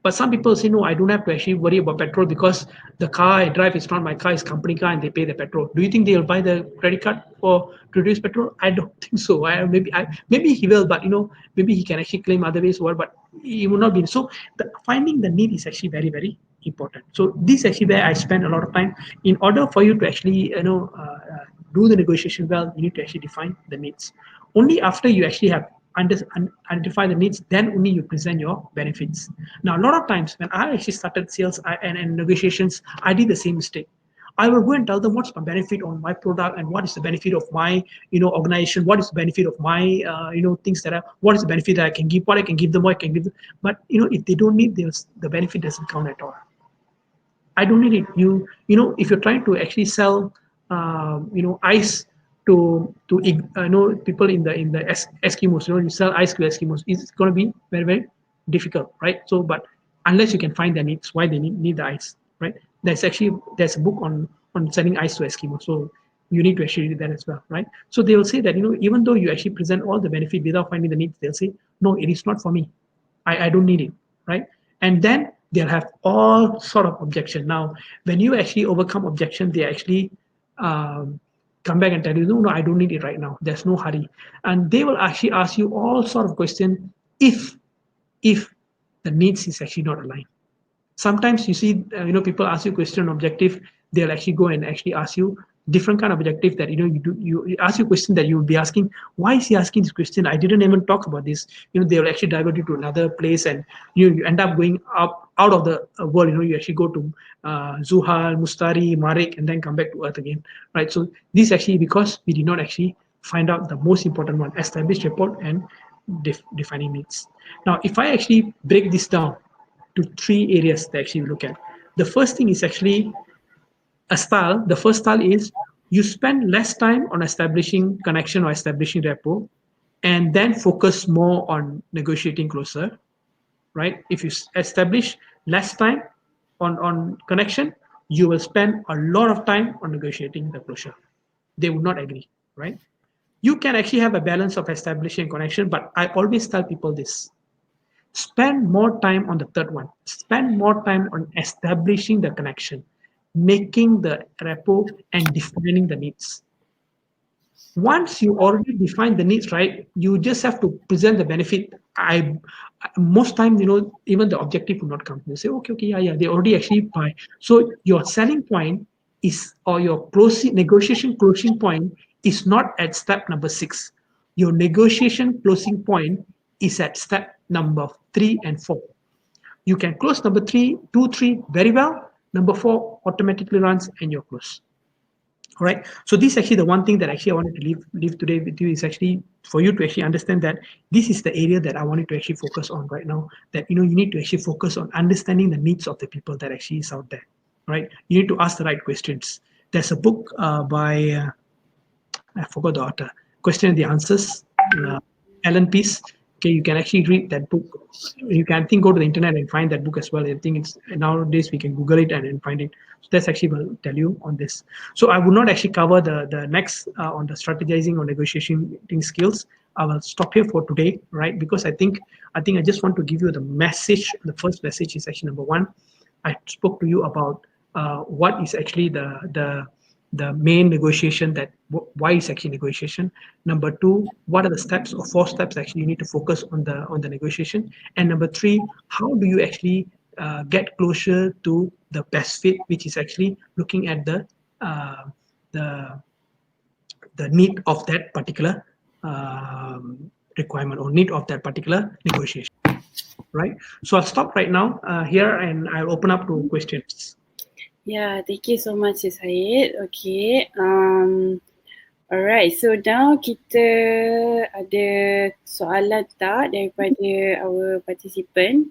But some people say, no, I don't have to actually worry about petrol because the car I drive is not my car, it's company car, and they pay the petrol. Do you think they'll buy the credit card for to reduce petrol? I don't think so. Maybe he will, but maybe he can actually claim other ways, but he will not be. So finding the need is actually very, very important. So this is actually where I spend a lot of time. In order for you to actually do the negotiation well, you need to actually define the needs. Only after you actually have identify the needs, then only you present your benefits. Now, a lot of times when I actually started sales and negotiations, I did the same mistake. I will go and tell them what's my benefit on my product and what is the benefit of my organization, what is the benefit of my things that what is the benefit that I can give, what I can give them, what I can give them. But if they don't need this, the benefit doesn't count at all. I don't need it. If you're trying to actually sell, ice to people in the Eskimos, you sell ice to Eskimos, it's going to be very, very difficult, right? So, but unless you can find their needs, why they need the ice, right? There's a book on selling ice to Eskimos, so you need to actually read that as well, right? So they will say that even though you actually present all the benefit without finding the needs, they'll say no, it is not for me. I don't need it, right? And then they'll have all sort of objection. Now, when you actually overcome objection, they actually come back and tell you, no, no, I don't need it right now. There's no hurry. And they will actually ask you all sort of question if the needs is actually not aligned. Sometimes you see, people ask you question objective, they'll actually go and actually ask you different kind of objective that you ask you a question that you will be asking, why is he asking this question? I didn't even talk about this. They will actually divert you to another place, and you end up going up out of the world. You actually go to Zuhal, Mustari, Marek, and then come back to Earth again, right? So this actually because we did not actually find out the most important one: establish rapport and defining needs. Now, if I actually break this down to three areas that actually we look at, the first thing is actually a style. The first style is you spend less time on establishing connection or establishing rapport, and then focus more on negotiating closer, right? If you establish less time on connection, you will spend a lot of time on negotiating the closure. They would not agree, right? You can actually have a balance of establishing connection, but I always tell people this: spend more time on the third one. Spend more time on establishing the connection, making the rapport, and defining the needs. Once you already define the needs, right, you just have to present the benefit. I Most times, even the objective will not come. You say, okay, yeah, they already actually buy. So your selling point is, or your closing point is not at step number 6. Your negotiation closing point is at step number 3 and 4. You can close number 3, 2, 3 very well. Number 4 automatically runs and you're close. All right. So this is actually the one thing that actually I wanted to leave today with you, is actually for you to actually understand that this is the area that I wanted to actually focus on right now. That you need to actually focus on understanding the needs of the people that actually is out there. Right. You need to ask the right questions. There's a book by I forgot the author. Question and the Answers. Uh, Alan Peace. Okay, you can actually read that book. You can, I think, go to the internet and find that book as well. I think it's nowadays we can Google it and find it. So that's actually will tell you on this. So I would not actually cover the next on the strategizing or negotiating skills. I will stop here for today, right? Because I just want to give you the message. The first message is actually number one. I spoke to you about what is actually the main negotiation, that why is actually negotiation. Number two, what are the steps or 4 steps actually you need to focus on the negotiation. And number 3, how do you actually get closer to the best fit, which is actually looking at uh, the the need of that particular requirement or need of that particular negotiation, right? So I'll stop right now here, and I'll open up to questions. Yeah, thank you so much, Syed. Okay. Alright, so now kita ada soalan tak daripada our participant.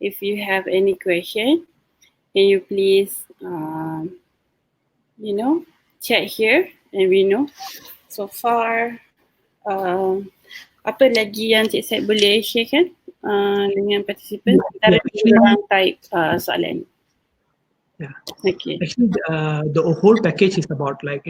If you have any question, can you please, chat here and we know. So far, apa lagi yang Cik Syed boleh share kan dengan participant? Antara orang type soalan. Yeah. Okay. Actually, the whole package is about 100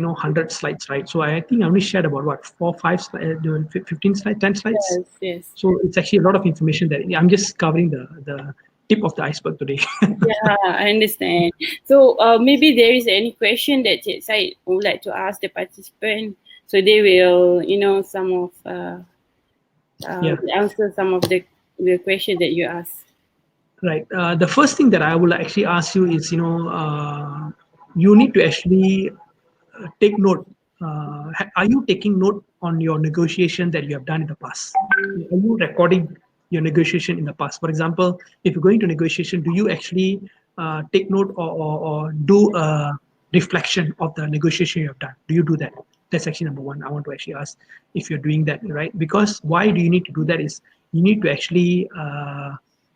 slides, right? So I think I only shared about 4, 5 slides, 15 slides, 10 slides. Yes. So it's actually a lot of information that I'm just covering the tip of the iceberg today. Yeah, I understand. So maybe there is any question that Cik Syed would like to ask the participant, so they will, some of answer some of the question that you ask. Right. The first thing that I will actually ask you is, you need to actually take note. Are you taking note on your negotiation that you have done in the past? Are you recording your negotiation in the past? For example, if you're going to negotiation, do you actually take note or do a reflection of the negotiation you have done? Do you do that? That's actually number one. I want to actually ask if you're doing that, right? Because why do you need to do that is you need to actually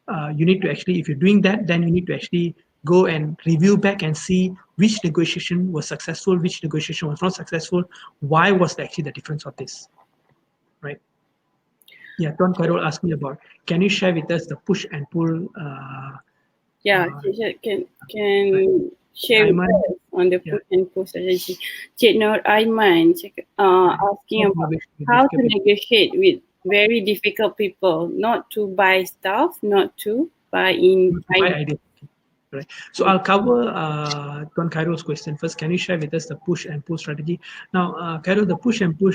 if you're doing that, then you need to actually go and review back and see which negotiation was successful, which negotiation was not successful, why was actually the difference of this, right? Yeah, Don Carol asked me about, can you share with us the push and pull? Can share with us on the push and pull strategy. Cik Nur Aiman asking about how to negotiate with very difficult people, not to buy stuff, not to buy in ideas. Right. So I'll cover Tuan Cairo's question first. Can you share with us the push and pull strategy? Now, Cairo, the push and pull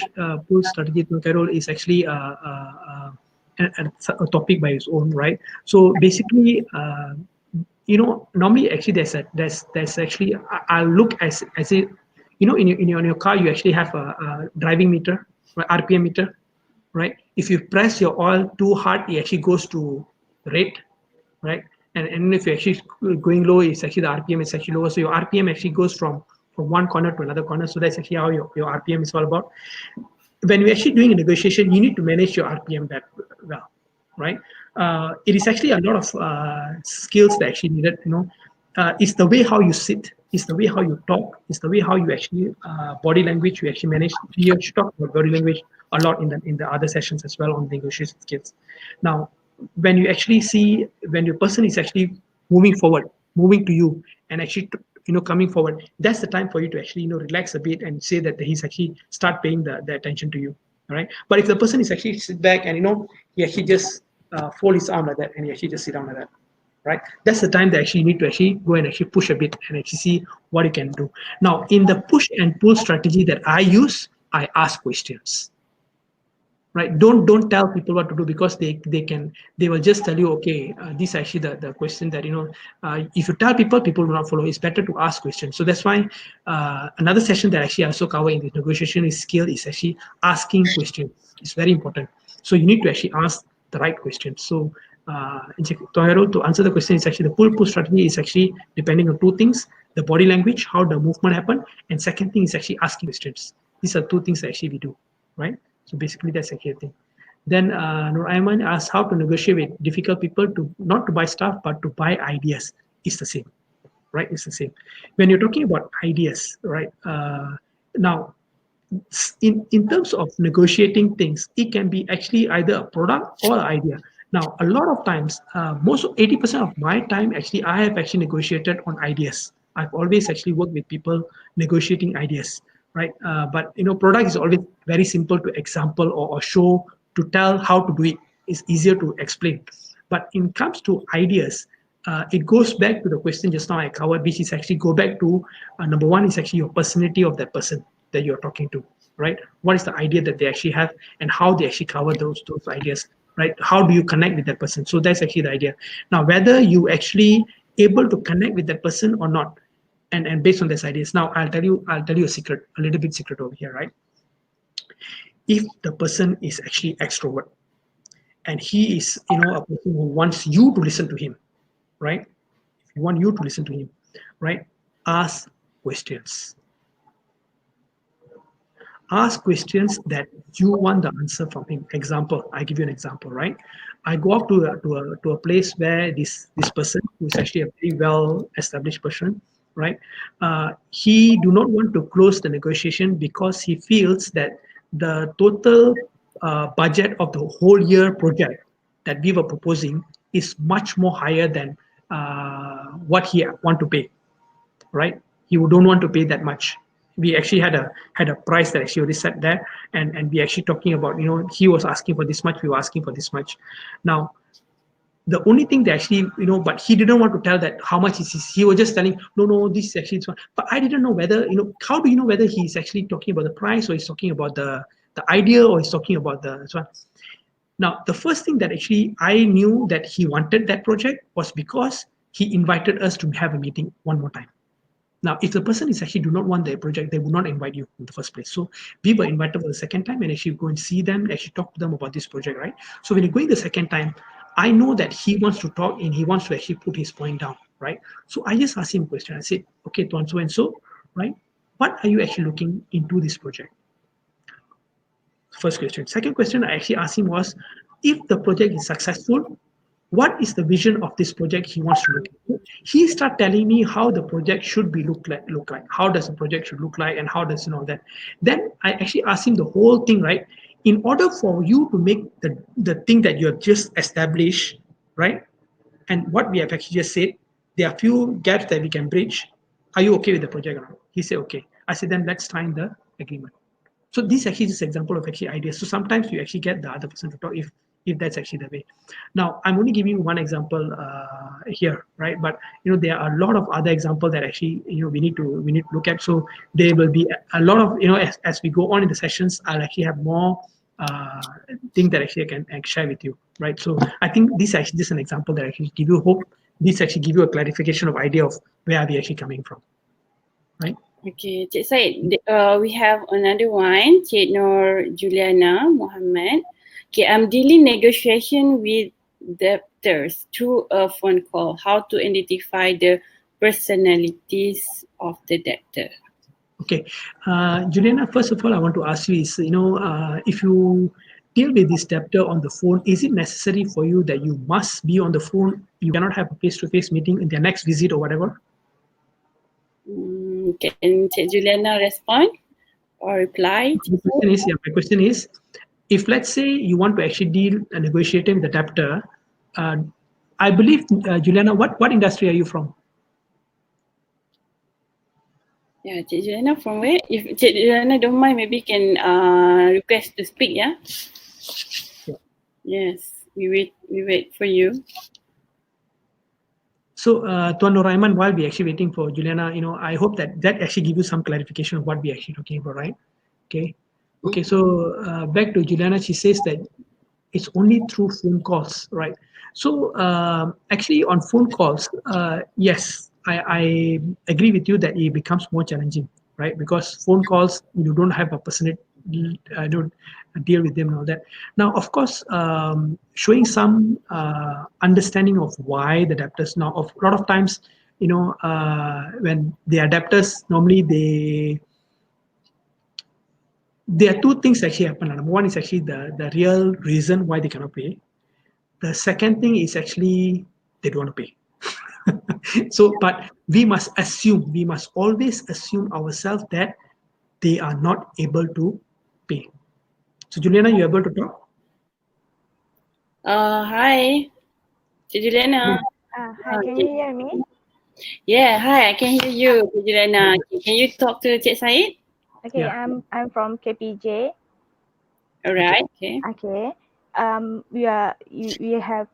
strategy, Tuan Cairo, is actually a topic by its own, right? So basically, normally actually there's actually I'll look as it in your car, you actually have a driving meter, right, RPM meter, right? If you press your oil too hard, it actually goes to red, right? And if you're actually going low, it's actually the RPM is actually lower. So your RPM actually goes from one corner to another corner. So that's actually how your RPM is all about. When we're actually doing a negotiation, you need to manage your RPM that well, right? It is actually a lot of skills that actually needed. It's the way how you sit, it's the way how you talk, it's the way how you actually body language. You actually manage. You should talk about body language a lot in the other sessions as well on negotiation skills. Now, when you actually see when your person is actually moving forward, moving to you, and actually coming forward, that's the time for you to actually relax a bit and say that he's actually start paying the attention to you. All right. But if the person is actually sit back and he actually just fold his arm like that and he actually just sit down like that, right? That's the time that actually you need to actually go and actually push a bit and actually see what you can do. Now, in the push and pull strategy that I use, I ask questions, right? Don't tell people what to do, because they will just tell you, okay, this is actually the question that if you tell people will not follow. It's better to ask questions. So that's why another session that actually I also cover in the negotiation is skill is actually asking questions. It's very important. So you need to actually ask the right questions. So to answer the question, it's actually the pull-push strategy is actually depending on two things: the body language, how the movement happen, and second thing is actually asking questions. These are two things that actually we do, right? So basically, that's actually a thing. Then Nur Aiman asked how to negotiate with difficult people to not to buy stuff but to buy ideas. It's the same, right? It's the same. When you're talking about ideas, right? Now, in terms of negotiating things, it can be actually either a product or an idea. Now, a lot of times, most 80% of my time, actually, I have actually negotiated on ideas. I've always actually worked with people negotiating ideas, right? But product is always very simple to example or show to tell how to do it. It's easier to explain. But in comes to ideas, it goes back to the question just now I covered, which is actually go back to number one is actually your personality of that person that you're talking to, right? What is the idea that they actually have and how they actually cover those ideas, right? How do you connect with that person? So that's actually the idea. Now, whether you actually able to connect with that person or not, and based on these ideas. Now, I'll tell you a secret, a little bit secret over here, right? If the person is actually extrovert and he is, a person who wants you to listen to him, right? If you want you to listen to him, right? Ask questions. Ask questions that you want the answer from him. Example, I give you an example, right? I go up to a place where this person, who is actually a very well established person, right? He do not want to close the negotiation because he feels that the total budget of the whole year project that we were proposing is much more higher than what he want to pay, right? You don't want to pay that much. We actually had a price that actually already set there, and we actually talking about, he was asking for this much, we were asking for this much. Now, the only thing that actually, but he didn't want to tell that how much is he was just telling, no, this is actually this one. But I didn't know whether, how do you know whether he's actually talking about the price, or he's talking about the idea, or he's talking about the so on. Now, the first thing that actually I knew that he wanted that project was because he invited us to have a meeting one more time. Now, if the person is actually do not want their project, they would not invite you in the first place. So we were invited for the second time and actually go and see them, actually talk to them about this project, right? So when you're going the second time, I know that he wants to talk and he wants to actually put his point down, right? So I just asked him a question. I said, okay, Tuan so and so, right? What are you actually looking into this project? First question. Second question I actually asked him was, if the project is successful, what is the vision of this project he wants to look at? He started telling me how the project should be look like, how does the project should look like, and how does that. Then I actually asked him the whole thing, right? In order for you to make the thing that you have just established, right? And what we have actually just said, there are few gaps that we can bridge. Are you okay with the project or not? He said okay. I said then let's sign the agreement. So this actually is an example of actually ideas. So sometimes you actually get the other person to talk if that's actually the way. Now I'm only giving you one example here, right? But there are a lot of other examples that actually we need to look at. So there will be a lot of as we go on in the sessions, I'll actually have more things that actually I can share with you, right? So I think this actually just an example that actually give you hope. This actually give you a clarification of idea of where are we actually coming from, right? Okay, Cik Said, we have another one, Cik Nur Juliana Muhammad. Okay, I'm dealing negotiation with debtors through a phone call. How to identify the personalities of the debtor? Okay, Juliana, first of all, I want to ask you is, if you deal with this debtor on the phone, is it necessary for you that you must be on the phone? You cannot have a face-to-face meeting in their next visit or whatever? Can Cik Juliana respond or reply? My question is, yeah, my question is, if let's say you want to actually deal and negotiating with the debtor, uh, I believe, Juliana, what industry are you from? Yeah, Cik Juliana from where? If Cik Juliana don't mind, maybe can request to speak, yeah? Yeah. Yes, we wait for you. So, Tuan Nur Rahman, while we actually waiting for Juliana, I hope that actually give you some clarification of what we actually talking about, right? Okay. Okay. So back to Juliana, she says that it's only through phone calls, right? So actually, on phone calls, yes, I agree with you that it becomes more challenging, right? Because phone calls, you don't have a personal, don't deal with them and all that. Now, of course, showing some understanding of why the adapters. Now, of a lot of times, when the adapters normally there are two things actually happen. Number one is actually the real reason why they cannot pay. The second thing is actually they don't want to pay. So, but we must always assume ourselves that they are not able to pay. So, Juliana, you able to talk? Hi, Cik Juliana. Hi, can you hear me? Yeah, hi, I can hear you, Cik Juliana. Can you talk to Cik Said? Okay, Yeah. I'm from KPJ. Alright, okay. Okay. We have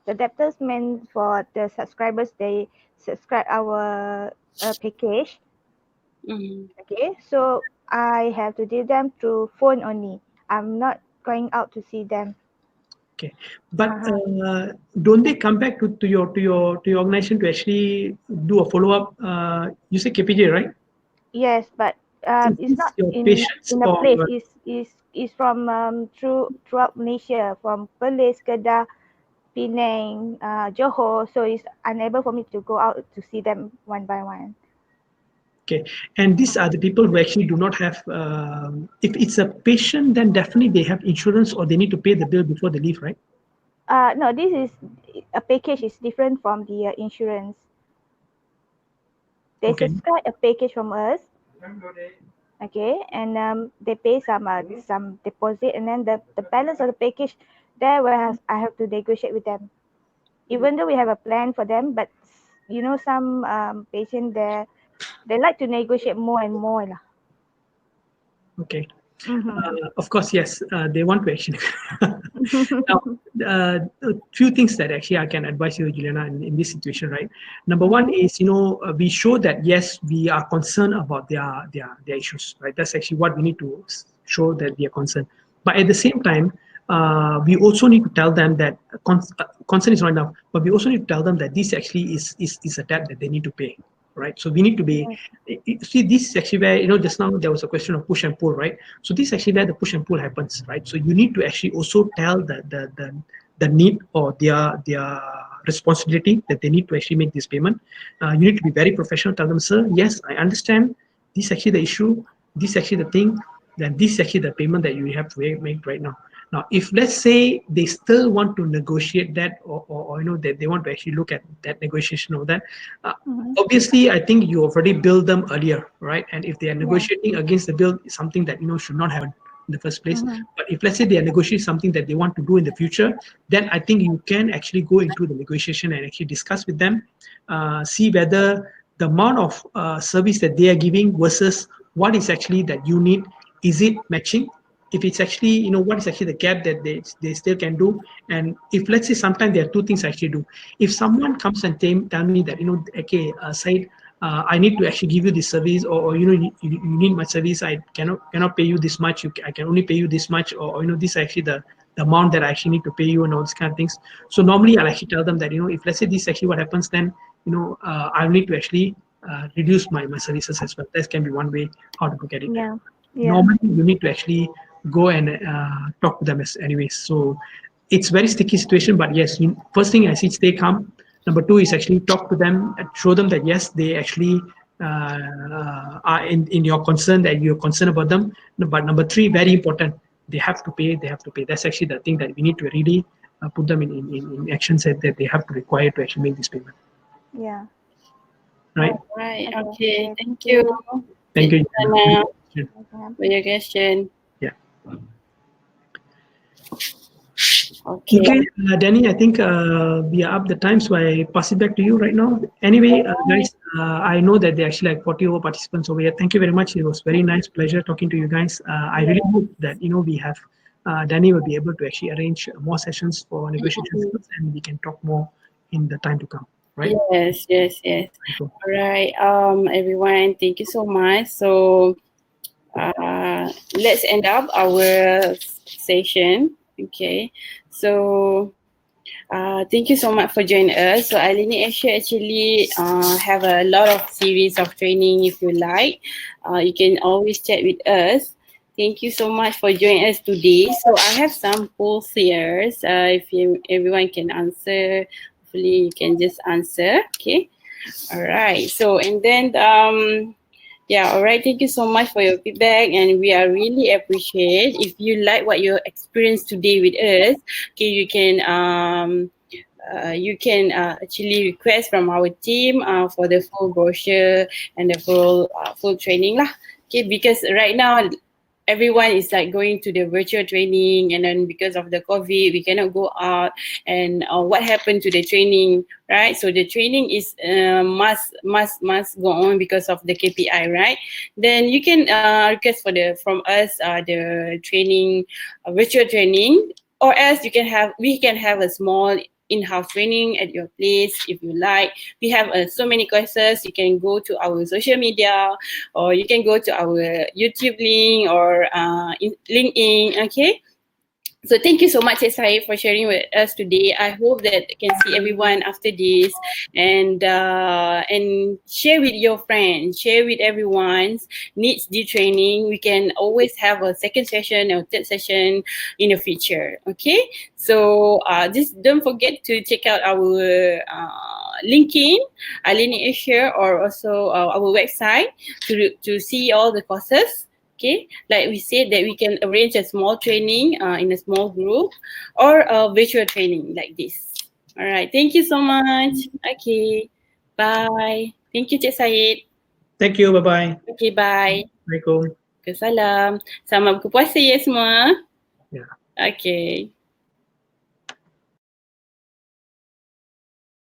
the debtors meant for the subscribers. They subscribe our package. Mm. Okay, so I have to deal them through phone only. I'm not going out to see them. Okay. But Uh-huh. don't they come back to your organization to actually do a follow up? You say KPJ, right? Yes, but Is it's this not your in patients a or place. your, Is from throughout Malaysia, from Perlis, Kedah, Penang, Johor, so it's unable for me to go out to see them one by one. okay? And these are the people who actually do not have. If it's a patient, then definitely they have insurance or they need to pay the bill before they leave, right? No, this is a package is different from the insurance. They Okay. subscribe a package from us, okay, and they pay some deposit, and then the balance of the package, there where I have to negotiate with them. Even though we have a plan for them, but some patient there, they like to negotiate more and more lah. Okay. Mm-hmm. Of course, yes, they want to actually. Now, a few things that actually I can advise you, Juliana, in this situation, right? Number one Mm-hmm. is, we show that yes, we are concerned about their issues, right? That's actually what we need to show that we are concerned. But at the same time, we also need to tell them that concern is not enough, but we also need to tell them that this actually is a debt that they need to pay, right? So we need to be Yes. see this is actually where just now there was a question of push and pull, right? So this is actually where the push and pull happens, right? So you need to actually also tell the need or their responsibility that they need to actually make this payment. You need to be very professional. Tell them, sir, yes, I understand. This is actually the issue. This is actually the thing. Then this is actually the payment that you have to make right now. Now, if let's say they still want to negotiate that, or that they want to actually look at that negotiation or that, uh, Mm-hmm. obviously, I think you already billed them earlier, right? And if they are Yeah. negotiating against the bill, it's something that should not happen in the first place. Mm-hmm. But if let's say they are negotiating something that they want to do in the future, then I think you can actually go into the negotiation and actually discuss with them, see whether the amount of service that they are giving versus what is actually that you need, is it matching? If it's actually, what is actually the gap that they still can do. And if let's say sometimes there are two things I actually do. If someone comes and tell me that, okay, Said, I need to actually give you this service, or you need my service, I cannot pay you this much, I can only pay you this much, or this is actually the amount that I actually need to pay you, and all these kind of things. So normally I'll actually tell them that, if let's say this is actually what happens, then I'll need to actually reduce my services as well. That can be one way how to look at it. Yeah. Normally, you need to actually go and talk to them as anyways. So it's very sticky situation, but yes, first thing I see, stay calm. Number two is actually talk to them and show them that yes, they actually are in your concern, that you're concerned about them. But number three, very important, they have to pay. They have to pay. That's actually the thing that we need to really put them in action, set that they have to require to actually make this payment. Yeah. Right. Right. Okay. Okay. Thank Thank you. Thank you. Sana, Okay. for your question. Yeah. Okay. Okay, Danny, I think we are up the time, so I pass it back to you right now. Anyway, guys, I know that there are actually like 40 over participants over here. Thank you very much. It was very nice, pleasure talking to you guys. I really hope that we have Danny will be able to actually arrange more sessions for negotiation skills, and we can talk more in the time to come. Right? Yes, yes, yes. Cool. All right. Everyone, thank you so much. So, let's end up our session. Okay. So, thank you so much for joining us. So Alini Asia actually have a lot of series of training. If you like, you can always chat with us. Thank you so much for joining us today. So I have some polls here. If everyone can answer, hopefully you can just answer. Okay. All right. So and then yeah, all right. Thank you so much for your feedback, and we are really appreciate if you like what you experienced today with us. Okay, you can actually request from our team for the full brochure and the full training lah. Okay, because right now everyone is like going to the virtual training, and then because of the COVID we cannot go out, and what happened to the training, right? So the training is must go on because of the KPI, right? Then you can request from us the training, virtual training, or else we can have a small in-house training at your place if you like. We have so many courses. You can go to our social media, or you can go to our YouTube link, or LinkedIn. Okay. So thank you so much, Said, for sharing with us today. I hope that you can see everyone after this, and share with your friends, share with everyone needs the training. We can always have a second session or third session in the future. Okay, so just don't forget to check out our LinkedIn, Alini Asia, or also our website to see all the courses. Okay, like we said that we can arrange a small training in a small group, or a virtual training like this. All right, thank you so much. Okay, bye. Thank you, Cik Syed. Thank you. Bye bye. Okay, bye. Assalamualaikum. Salam. Selamat berpuasa ya semua. Yeah. Okay.